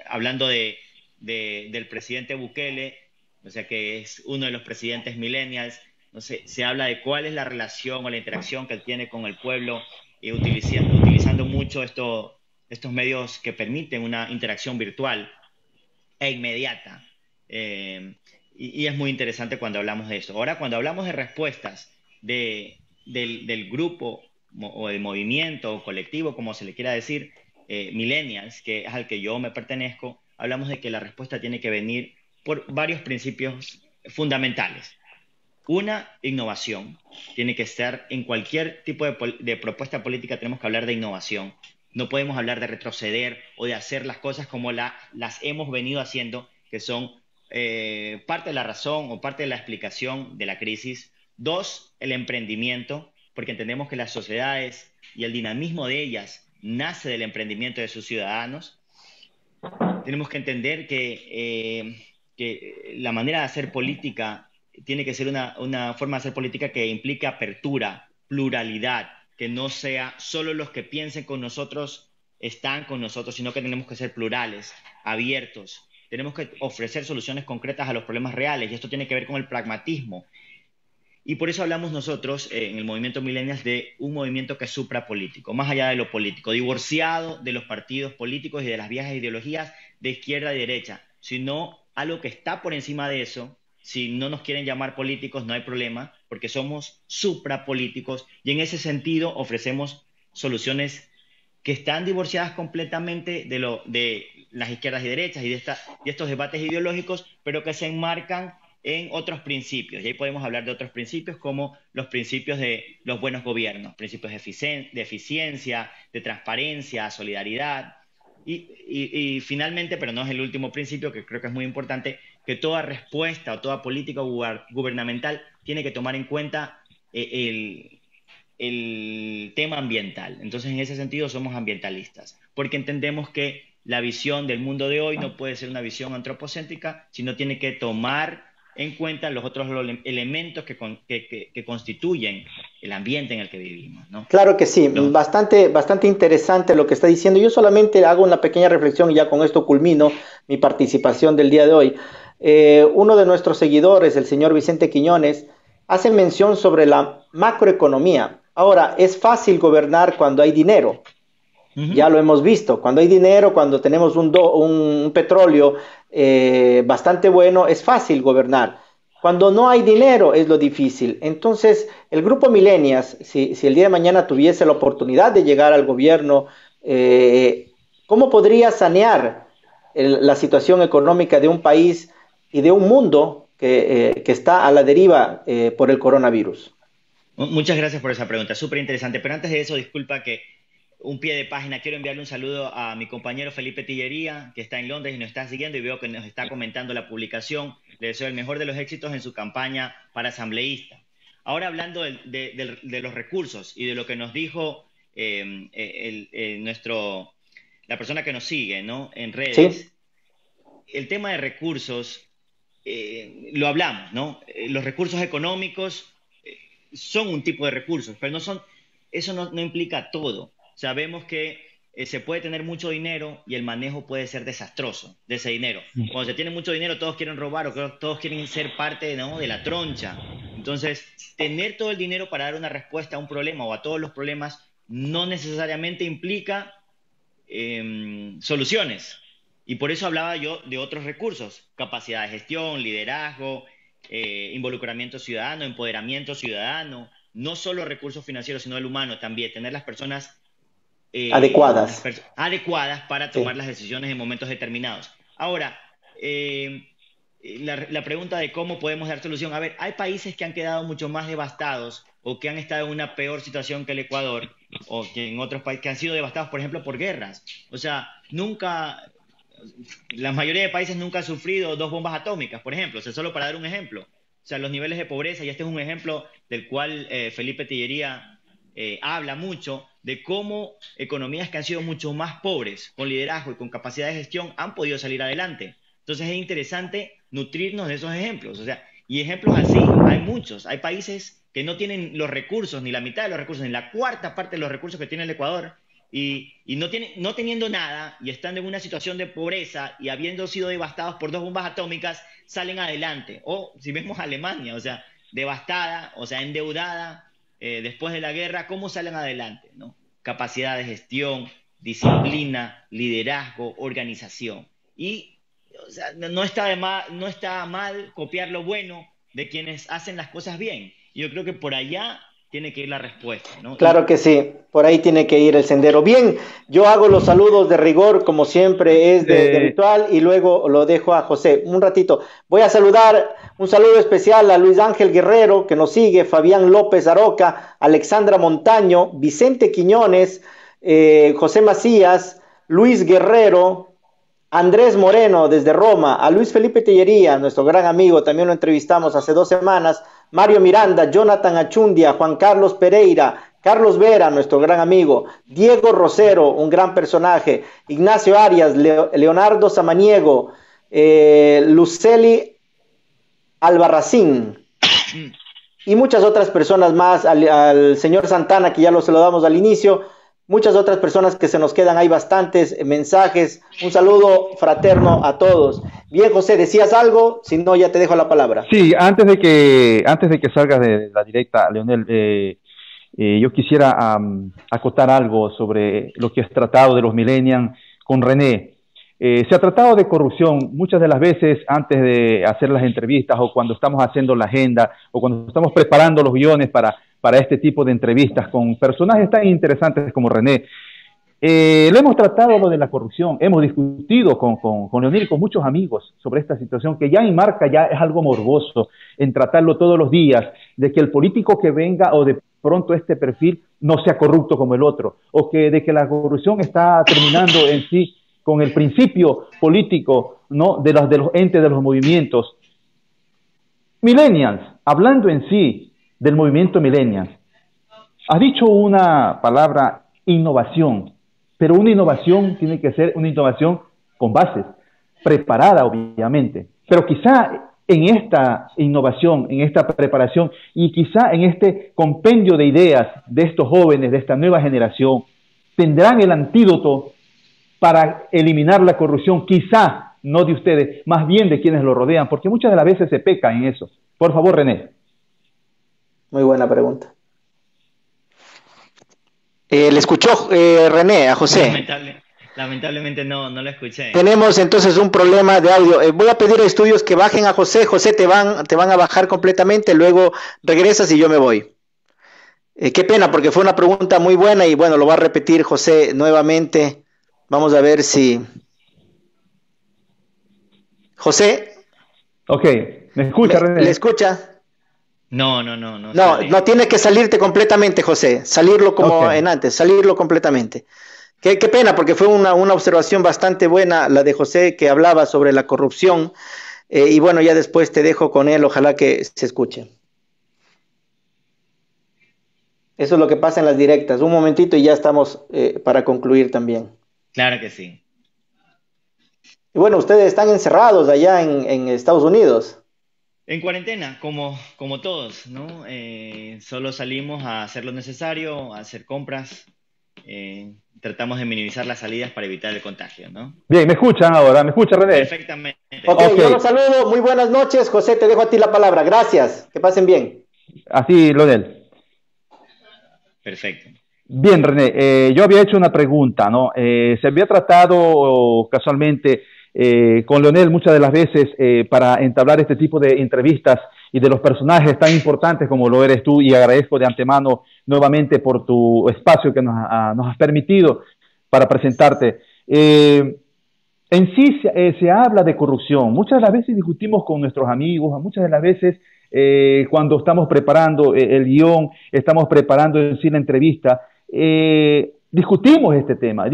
hablando del presidente Bukele, o sea, que es uno de los presidentes millennials. No sé, se habla de cuál es la relación o la interacción que él tiene con el pueblo, utilizando mucho estos medios que permiten una interacción virtual e inmediata. Y es muy interesante cuando hablamos de eso. Ahora, cuando hablamos de respuestas del grupo o del movimiento o colectivo, como se le quiera decir, millennials, que es al que yo me pertenezco, hablamos de que la respuesta tiene que venir por varios principios fundamentales. Una, innovación. Tiene que ser en cualquier tipo de propuesta política, tenemos que hablar de innovación. No podemos hablar de retroceder o de hacer las cosas como las hemos venido haciendo, que son parte de la razón o parte de la explicación de la crisis. Dos, el emprendimiento, porque entendemos que las sociedades y el dinamismo de ellas nace del emprendimiento de sus ciudadanos. Tenemos que entender que la manera de hacer política tiene que ser una forma de hacer política que implique apertura, pluralidad, que no sea solo los que piensen con nosotros están con nosotros, sino que tenemos que ser plurales, abiertos. Tenemos que ofrecer soluciones concretas a los problemas reales, y esto tiene que ver con el pragmatismo. Y por eso hablamos nosotros en el movimiento Millennials de un movimiento que es suprapolítico, más allá de lo político, divorciado de los partidos políticos y de las viejas ideologías de izquierda y derecha, sino algo que está por encima de eso. Si no nos quieren llamar políticos, no hay problema, porque somos suprapolíticos, y en ese sentido ofrecemos soluciones que están divorciadas completamente de las izquierdas y derechas y de estos debates ideológicos, pero que se enmarcan en otros principios. Y ahí podemos hablar de otros principios como los principios de los buenos gobiernos, principios de eficiencia, de transparencia, solidaridad. Y finalmente, pero no es el último principio, que creo que es muy importante, que toda respuesta o toda política gubernamental tiene que tomar en cuenta el tema ambiental. Entonces, en ese sentido, somos ambientalistas, porque entendemos que la visión del mundo de hoy no puede ser una visión antropocéntrica, sino tiene que tomar en cuenta los otros elementos que constituyen el ambiente en el que vivimos, ¿no? Claro que sí, bastante interesante lo que está diciendo. Yo solamente hago una pequeña reflexión y ya con esto culmino mi participación del día de hoy. Uno de nuestros seguidores, el señor Vicente Quiñones, hace mención sobre la macroeconomía. Ahora, es fácil gobernar cuando hay dinero. Ya lo hemos visto, cuando hay dinero, cuando tenemos un petróleo bastante bueno, es fácil gobernar. Cuando no hay dinero es lo difícil. Entonces, el grupo Millennials, si el día de mañana tuviese la oportunidad de llegar al gobierno, ¿cómo podría sanear la situación económica de un país y de un mundo que está a la deriva por el coronavirus? Muchas gracias por esa pregunta, súper interesante. Pero antes de eso, disculpa que un pie de página, quiero enviarle un saludo a mi compañero Felipe Tillería, que está en Londres y nos está siguiendo y veo que nos está comentando la publicación. Le deseo el mejor de los éxitos en su campaña para asambleísta. Ahora, hablando de los recursos y de lo que nos dijo la persona que nos sigue, ¿no?, en redes, ¿sí? El tema de recursos, lo hablamos, ¿no? Los recursos económicos son un tipo de recursos, pero eso no implica todo. Sabemos que se puede tener mucho dinero y el manejo puede ser desastroso de ese dinero. Cuando se tiene mucho dinero, todos quieren robar o todos quieren ser parte, ¿no?, de la troncha. Entonces, tener todo el dinero para dar una respuesta a un problema o a todos los problemas no necesariamente implica soluciones. Y por eso hablaba yo de otros recursos: capacidad de gestión, liderazgo, involucramiento ciudadano, empoderamiento ciudadano. No solo recursos financieros, sino el humano también. Tener las personas adecuadas para tomar las decisiones en momentos determinados. Ahora, la pregunta de cómo podemos dar solución. A ver, hay países que han quedado mucho más devastados o que han estado en una peor situación que el Ecuador, o que en otros países que han sido devastados, por ejemplo, por guerras. O sea, la mayoría de países nunca han sufrido 2 bombas atómicas, por ejemplo. O sea, solo para dar un ejemplo. O sea, los niveles de pobreza, y este es un ejemplo del cual Felipe Tillería habla mucho, de cómo economías que han sido mucho más pobres, con liderazgo y con capacidad de gestión, han podido salir adelante. Entonces es interesante nutrirnos de esos ejemplos. O sea, y ejemplos así hay muchos. Hay países que no tienen los recursos, ni la mitad de los recursos, ni la cuarta parte de los recursos que tiene el Ecuador, y no teniendo nada, y estando en una situación de pobreza, y habiendo sido devastados por 2 bombas atómicas, salen adelante. O si vemos a Alemania, o sea, devastada, o sea, endeudada, después de la guerra, ¿cómo salen adelante, ¿no? Capacidad de gestión, disciplina, liderazgo, organización. Y, o sea, no está mal copiar lo bueno de quienes hacen las cosas bien. Y yo creo que por allá tiene que ir la respuesta, ¿no? Claro que sí, por ahí tiene que ir el sendero. Bien, yo hago los saludos de rigor, como siempre es de ritual, y luego lo dejo a José. Un ratito. Voy a saludar, un saludo especial a Luis Ángel Guerrero, que nos sigue, Fabián López Aroca, Alexandra Montaño, Vicente Quiñones, José Macías, Luis Guerrero, Andrés Moreno desde Roma, a Luis Felipe Tillería, nuestro gran amigo, también lo entrevistamos hace 2 semanas, Mario Miranda, Jonathan Achundia, Juan Carlos Pereira, Carlos Vera, nuestro gran amigo, Diego Rosero, un gran personaje, Ignacio Arias, Leonardo Samaniego, Luceli Albarracín, y muchas otras personas más, al señor Santana, que ya lo saludamos al inicio, muchas otras personas que se nos quedan, hay bastantes mensajes. Un saludo fraterno a todos. Bien, José, ¿decías algo? Si no, ya te dejo la palabra. Sí, antes de que salgas de la directa, Leonel, yo quisiera acotar algo sobre lo que has tratado de los millennials con René. Se ha tratado de corrupción muchas de las veces antes de hacer las entrevistas, o cuando estamos haciendo la agenda, o cuando estamos preparando los guiones para este tipo de entrevistas con personajes tan interesantes como René. Le hemos tratado lo de la corrupción, hemos discutido con Leonel y con muchos amigos sobre esta situación que ya enmarca, ya es algo morboso en tratarlo todos los días, de que el político que venga o de pronto este perfil no sea corrupto como el otro, o de que la corrupción está terminando en sí con el principio político, ¿no?, de los entes, de los movimientos. Millennials, hablando en sí del movimiento Millennials, has dicho una palabra, innovación, pero una innovación tiene que ser una innovación con bases, preparada obviamente, pero quizá en esta innovación, en esta preparación y quizá en este compendio de ideas de estos jóvenes, de esta nueva generación, tendrán el antídoto para eliminar la corrupción, quizá no de ustedes, más bien de quienes lo rodean, porque muchas de las veces se peca en eso. Por favor, René. Muy buena pregunta. ¿Le escuchó René a José? Lamentablemente no lo escuché. Tenemos entonces un problema de audio. Voy a pedir a estudios que bajen a José. José, te van a bajar completamente, luego regresas y yo me voy. Qué pena, porque fue una pregunta muy buena y bueno, lo va a repetir José nuevamente. Vamos a ver si... José. Ok, ¿me escucha, René? ¿Le escucha? No. No, tiene que salirte completamente, José. Salirlo como en antes, salirlo completamente. Qué pena, porque fue una observación bastante buena la de José, que hablaba sobre la corrupción. Y bueno, ya después te dejo con él, ojalá que se escuche. Eso es lo que pasa en las directas. Un momentito y ya estamos para concluir también. Claro que sí. Y bueno, ustedes están encerrados allá en Estados Unidos. En cuarentena, como todos, ¿no? Solo salimos a hacer lo necesario, a hacer compras. Tratamos de minimizar las salidas para evitar el contagio, ¿no? Bien, ¿me escuchan ahora? ¿Me escucha, René? Perfectamente. Okay. Yo los saludo. Muy buenas noches. José, te dejo a ti la palabra. Gracias. Que pasen bien. Así, Leonel. Perfecto. Bien, René, yo había hecho una pregunta, ¿no? Se había tratado casualmente con Leonel muchas de las veces para entablar este tipo de entrevistas y de los personajes tan importantes como lo eres tú, y agradezco de antemano nuevamente por tu espacio que nos has permitido para presentarte. En sí se habla de corrupción. Muchas de las veces discutimos con nuestros amigos, muchas de las veces cuando estamos preparando el guión, estamos preparando en sí la entrevista, discutimos este tema,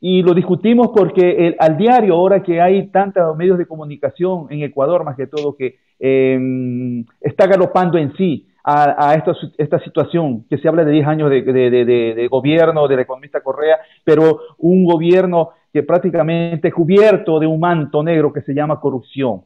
y lo discutimos porque al diario, ahora que hay tantos medios de comunicación en Ecuador, más que todo, que está galopando en sí a esta situación, que se habla de 10 años de gobierno del economista Correa, pero un gobierno que prácticamente es cubierto de un manto negro que se llama corrupción,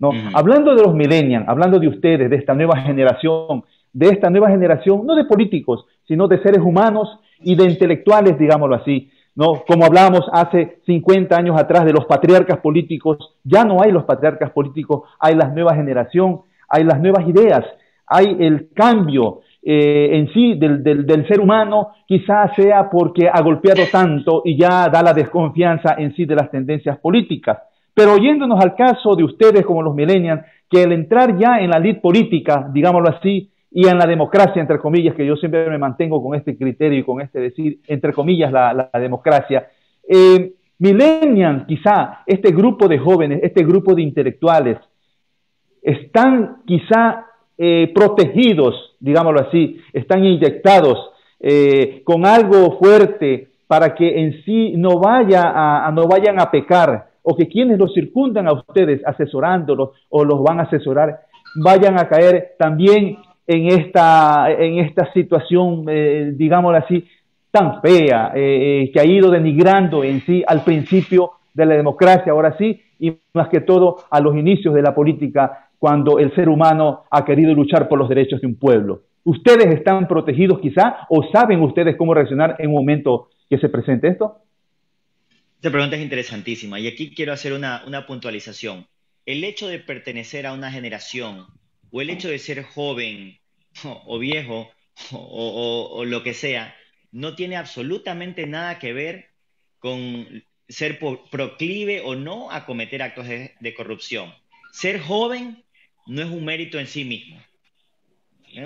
¿no? Hablando de los millennials, hablando de ustedes, de esta nueva generación, no de políticos, sino de seres humanos y de intelectuales, digámoslo así, ¿no? Como hablábamos hace 50 años atrás de los patriarcas políticos, ya no hay los patriarcas políticos, hay la nueva generación, hay las nuevas ideas, hay el cambio en sí del ser humano, quizás sea porque ha golpeado tanto y ya da la desconfianza en sí de las tendencias políticas. Pero oyéndonos al caso de ustedes como los millennials, que al entrar ya en la lid política, digámoslo así, y en la democracia, entre comillas, que yo siempre me mantengo con este criterio y con este decir, entre comillas, la democracia, millennials, quizá, este grupo de jóvenes, este grupo de intelectuales, están quizá protegidos, digámoslo así, están inyectados con algo fuerte para que en sí no vayan a pecar, o que quienes los circundan a ustedes asesorándolos o los van a asesorar vayan a caer también en esta situación, digámoslo así, tan fea, que ha ido denigrando en sí al principio de la democracia, ahora sí, y más que todo a los inicios de la política cuando el ser humano ha querido luchar por los derechos de un pueblo. ¿Ustedes están protegidos quizá o saben ustedes cómo reaccionar en un momento que se presente esto? Esta pregunta es interesantísima y aquí quiero hacer una puntualización. El hecho de pertenecer a una generación o el hecho de ser joven o viejo o lo que sea, no tiene absolutamente nada que ver con ser proclive o no a cometer actos de corrupción. Ser joven no es un mérito en sí mismo.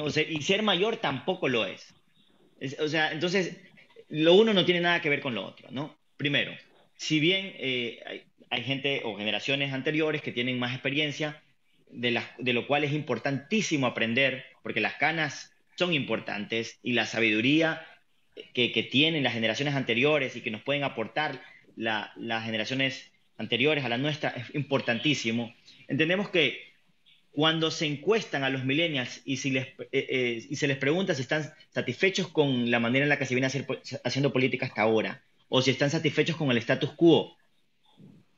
O sea, y ser mayor tampoco lo es. O sea, entonces, lo uno no tiene nada que ver con lo otro, ¿no? Primero, si bien hay gente o generaciones anteriores que tienen más experiencia, de lo cual es importantísimo aprender, porque las canas son importantes y la sabiduría que tienen las generaciones anteriores y que nos pueden aportar las generaciones anteriores a la nuestra es importantísimo. Entendemos que cuando se encuestan a los millennials y se les pregunta si están satisfechos con la manera en la que se viene haciendo política hasta ahora, o si están satisfechos con el status quo,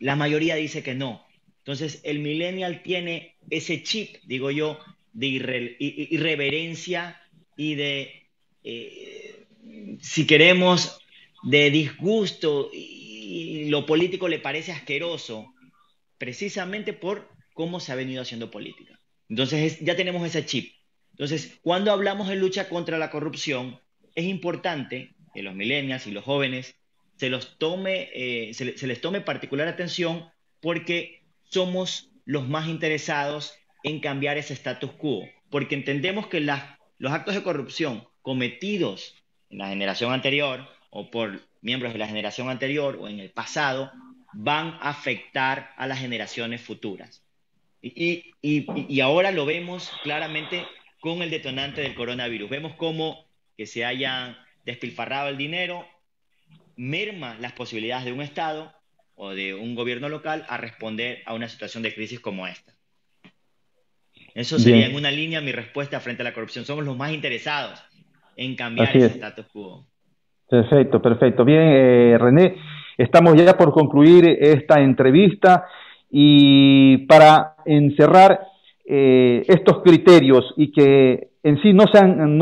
la mayoría dice que no. Entonces, el millennial tiene ese chip, digo yo, de irreverencia y de, si queremos, de disgusto y lo político le parece asqueroso, precisamente por cómo se ha venido haciendo política. Entonces, ya tenemos ese chip. Entonces, cuando hablamos de lucha contra la corrupción, es importante que los millennials y los jóvenes se les tome particular atención porque somos los más interesados en cambiar ese status quo, porque entendemos que los actos de corrupción cometidos en la generación anterior o por miembros de la generación anterior o en el pasado van a afectar a las generaciones futuras. Y ahora lo vemos claramente con el detonante del coronavirus. Vemos cómo que se hayan despilfarrado el dinero merma las posibilidades de un Estado o de un gobierno local a responder a una situación de crisis como esta. Eso sería en una línea mi respuesta frente a la corrupción. Somos los más interesados en cambiar ese status quo. Perfecto, perfecto. Bien, René, estamos ya por concluir esta entrevista y para encerrar estos criterios y que en sí no sean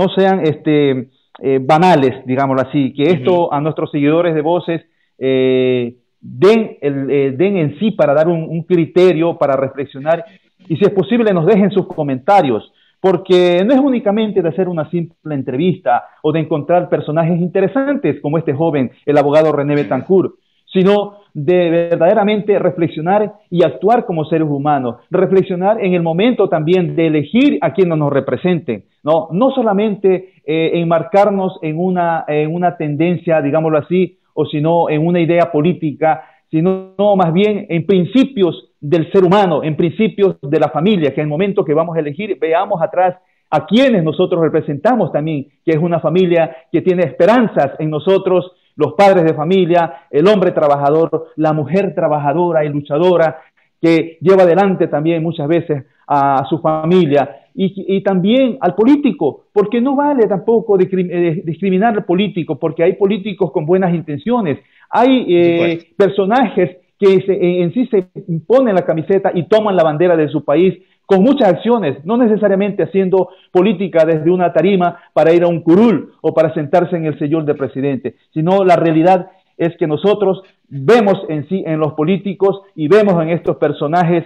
banales, digámoslo así, que esto a nuestros seguidores de Voces den en sí para dar un criterio, para reflexionar y si es posible nos dejen sus comentarios, porque no es únicamente de hacer una simple entrevista o de encontrar personajes interesantes como este joven, el abogado René Betancourt, sino de verdaderamente reflexionar y actuar como seres humanos, reflexionar en el momento también de elegir a quienes nos representen, no solamente enmarcarnos en una tendencia, digámoslo así, o sino en una idea política, sino más bien en principios del ser humano, en principios de la familia, que en el momento que vamos a elegir veamos atrás a quienes nosotros representamos también, que es una familia que tiene esperanzas en nosotros, los padres de familia, el hombre trabajador, la mujer trabajadora y luchadora, que lleva adelante también muchas veces a su familia y también al político, porque no vale tampoco discriminar al político, porque hay políticos con buenas intenciones, hay personajes que en sí se ponen la camiseta y toman la bandera de su país con muchas acciones, no necesariamente haciendo política desde una tarima para ir a un curul o para sentarse en el sillón de presidente, sino la realidad es que nosotros vemos en sí en los políticos y vemos en estos personajes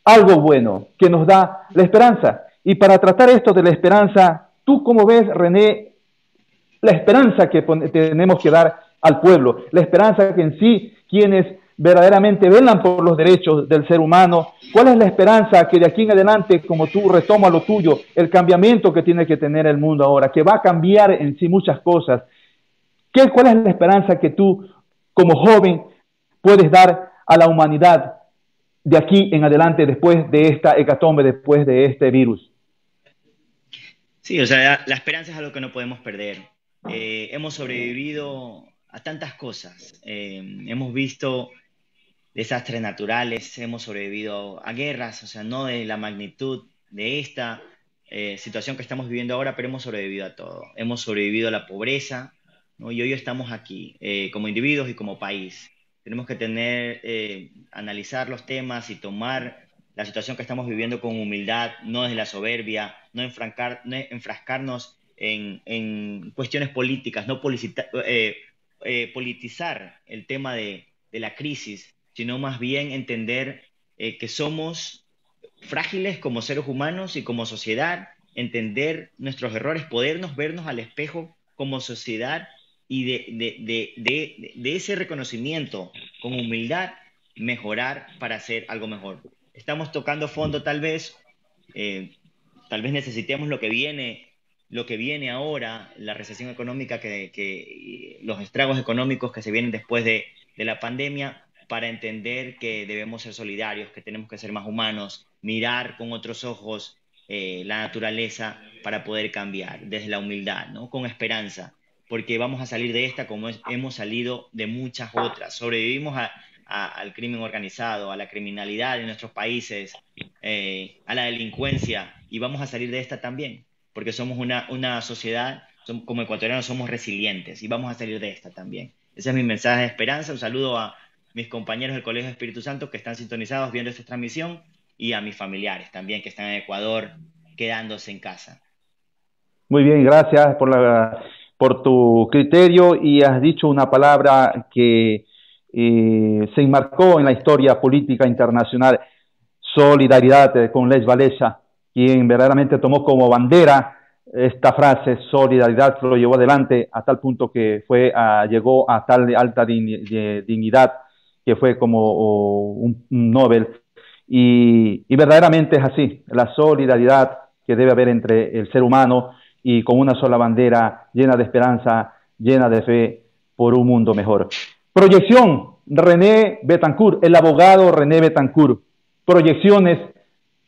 algo bueno que nos da la esperanza. Y para tratar esto de la esperanza, ¿tú cómo ves, René, la esperanza que tenemos que dar al pueblo? La esperanza que en sí quienes verdaderamente velan por los derechos del ser humano. ¿Cuál es la esperanza que de aquí en adelante, como tú retoma lo tuyo, el cambiamiento que tiene que tener el mundo ahora, que va a cambiar en sí muchas cosas? ¿Cuál es la esperanza que tú, como joven, puedes dar a la humanidad de aquí en adelante, después de esta hecatombe, después de este virus? Sí, o sea, la esperanza es algo que no podemos perder. Hemos sobrevivido a tantas cosas. Hemos visto desastres naturales, hemos sobrevivido a guerras, o sea, no de la magnitud de esta situación que estamos viviendo ahora, pero hemos sobrevivido a todo. Hemos sobrevivido a la pobreza, ¿no? Y hoy estamos aquí como individuos y como país. Tenemos que analizar los temas y tomar la situación que estamos viviendo con humildad, no desde la soberbia, no enfrascarnos en cuestiones políticas, no politizar el tema de la crisis, sino más bien entender que somos frágiles como seres humanos y como sociedad, entender nuestros errores, podernos vernos al espejo como sociedad y de ese reconocimiento con humildad mejorar para hacer algo mejor. Estamos tocando fondo tal vez necesitemos lo que viene ahora, la recesión económica, los estragos económicos que se vienen después de la pandemia, para entender que debemos ser solidarios, que tenemos que ser más humanos, mirar con otros ojos la naturaleza para poder cambiar desde la humildad, ¿no? Con esperanza, porque vamos a salir de esta como hemos salido de muchas otras. Sobrevivimos al crimen organizado, a la criminalidad en nuestros países, a la delincuencia, y vamos a salir de esta también, porque somos una sociedad, como ecuatorianos somos resilientes y vamos a salir de esta también. Ese es mi mensaje de esperanza. Un saludo a mis compañeros del Colegio Espíritu Santo que están sintonizados viendo esta transmisión y a mis familiares también que están en Ecuador quedándose en casa. Muy bien, gracias por tu criterio, y has dicho una palabra que se enmarcó en la historia política internacional: solidaridad, con Lech Walesa, quien verdaderamente tomó como bandera esta frase, solidaridad, lo llevó adelante a tal punto que llegó a tal alta dignidad que fue como un Nobel, y verdaderamente es así, la solidaridad que debe haber entre el ser humano, y con una sola bandera llena de esperanza, llena de fe por un mundo mejor. Proyección, René Betancourt, el abogado René Betancourt. Proyecciones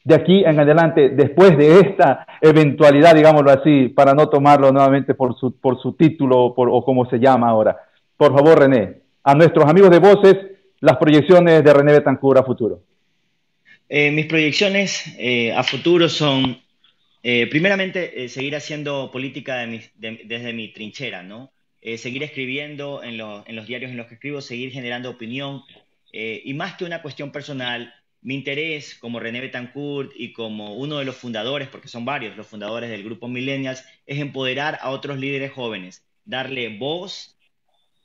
de aquí en adelante, después de esta eventualidad, digámoslo así, para no tomarlo nuevamente por su título o como se llama ahora. Por favor, René, a nuestros amigos de Voces, las proyecciones de René Betancourt a futuro. Mis proyecciones a futuro son, primeramente, seguir haciendo política desde mi trinchera, ¿no? Seguir escribiendo en los diarios en los que escribo, seguir generando opinión, y más que una cuestión personal, mi interés como René Betancourt y como uno de los fundadores, porque son varios los fundadores del grupo Millennials, es empoderar a otros líderes jóvenes, darle voz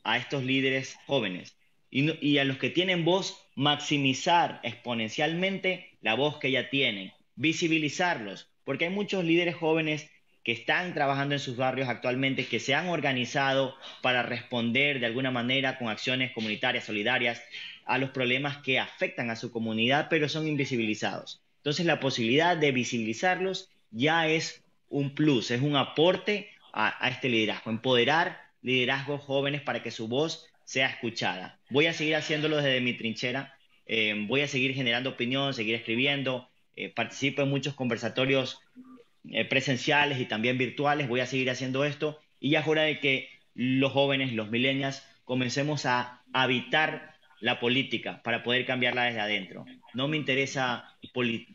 a estos líderes jóvenes, y a los que tienen voz, maximizar exponencialmente la voz que ya tienen, visibilizarlos, porque hay muchos líderes jóvenes que están trabajando en sus barrios actualmente, que se han organizado para responder de alguna manera con acciones comunitarias, solidarias, a los problemas que afectan a su comunidad, pero son invisibilizados. Entonces, la posibilidad de visibilizarlos ya es un plus, es un aporte a este liderazgo, empoderar liderazgos jóvenes para que su voz sea escuchada. Voy a seguir haciéndolo desde mi trinchera, voy a seguir generando opinión, seguir escribiendo, participo en muchos conversatorios presenciales y también virtuales, voy a seguir haciendo esto, y ya es hora de que los jóvenes, los millennials, comencemos a habitar la política para poder cambiarla desde adentro. No me interesa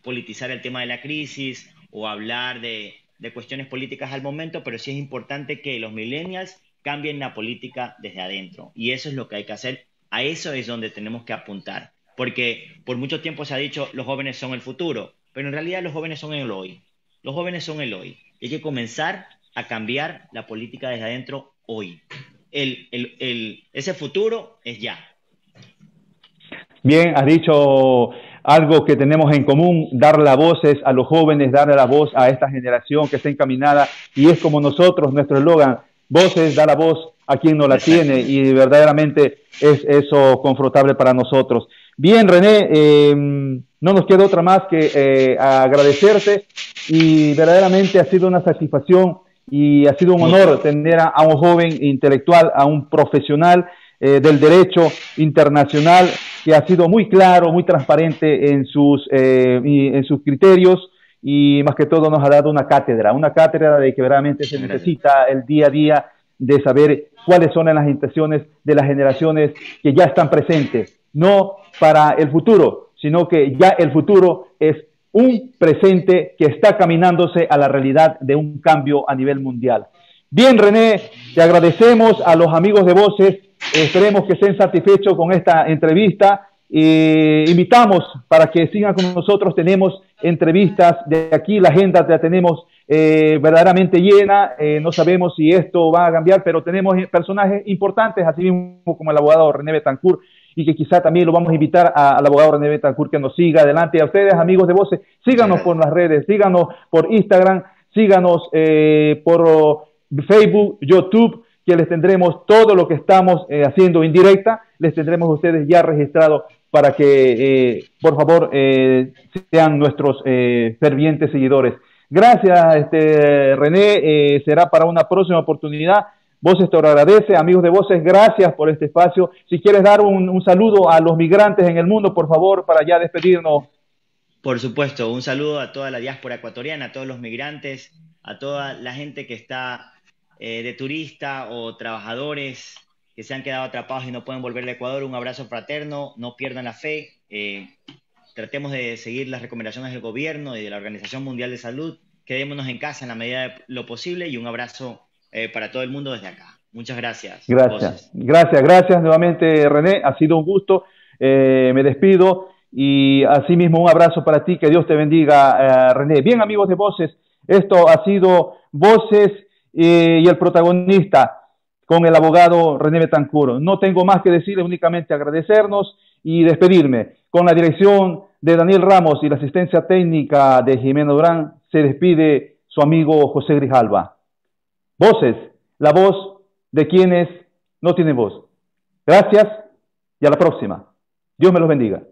politizar el tema de la crisis o hablar de cuestiones políticas al momento, pero sí es importante que los millennials cambien la política desde adentro, y eso es lo que hay que hacer. A eso es donde tenemos que apuntar, porque por mucho tiempo se ha dicho los jóvenes son el futuro, pero en realidad los jóvenes son el hoy. Los jóvenes son el hoy. Hay que comenzar a cambiar la política desde adentro hoy. Ese futuro es ya. Bien, has dicho algo que tenemos en común: dar las voces a los jóvenes, darle la voz a esta generación que está encaminada, y es como nosotros, nuestro eslogan: voces, da la voz a quien no la tiene, y verdaderamente es eso confortable para nosotros. Bien, René, no nos queda otra más que agradecerte, y verdaderamente ha sido una satisfacción y ha sido un honor tener a un joven intelectual, a un profesional del derecho internacional, que ha sido muy claro, muy transparente en sus criterios, y más que todo nos ha dado una cátedra de que verdaderamente se necesita el día a día, de saber cuáles son las intenciones de las generaciones que ya están presentes, no para el futuro, sino que ya el futuro es un presente que está caminándose a la realidad de un cambio a nivel mundial. Bien, René, te agradecemos. A los amigos de Voces, esperemos que estén satisfechos con esta entrevista, invitamos para que sigan con nosotros. Tenemos entrevistas de aquí, la agenda la tenemos verdaderamente llena. No sabemos si esto va a cambiar, pero tenemos personajes importantes, así mismo como el abogado René Betancourt, y que quizá también lo vamos a invitar al abogado René Betancourt que nos siga adelante. A ustedes, amigos de Voces, síganos por las redes, síganos por Instagram, síganos por Facebook, YouTube, que les tendremos todo lo que estamos haciendo en directa, les tendremos a ustedes ya registrados para que, por favor, sean nuestros fervientes seguidores. Gracias, René, será para una próxima oportunidad. Voces te lo agradece. Amigos de Voces, gracias por este espacio. Si quieres dar un saludo a los migrantes en el mundo, por favor, para ya despedirnos. Por supuesto, un saludo a toda la diáspora ecuatoriana, a todos los migrantes, a toda la gente que está de turista o trabajadores que se han quedado atrapados y no pueden volver al Ecuador. Un abrazo fraterno, no pierdan la fe, tratemos de seguir las recomendaciones del gobierno y de la Organización Mundial de Salud, quedémonos en casa en la medida de lo posible y un abrazo para todo el mundo desde acá. Muchas gracias. Gracias nuevamente, René, ha sido un gusto, me despido y asimismo un abrazo para ti, que Dios te bendiga, René. Bien, amigos de Voces, esto ha sido Voces y el protagonista con el abogado René Betancourt. No tengo más que decirle, únicamente agradecernos y despedirme. Con la dirección de Daniel Ramos y la asistencia técnica de Jimena Durán, se despide su amigo José Grijalva. Voces, la voz de quienes no tienen voz. Gracias y a la próxima. Dios me los bendiga.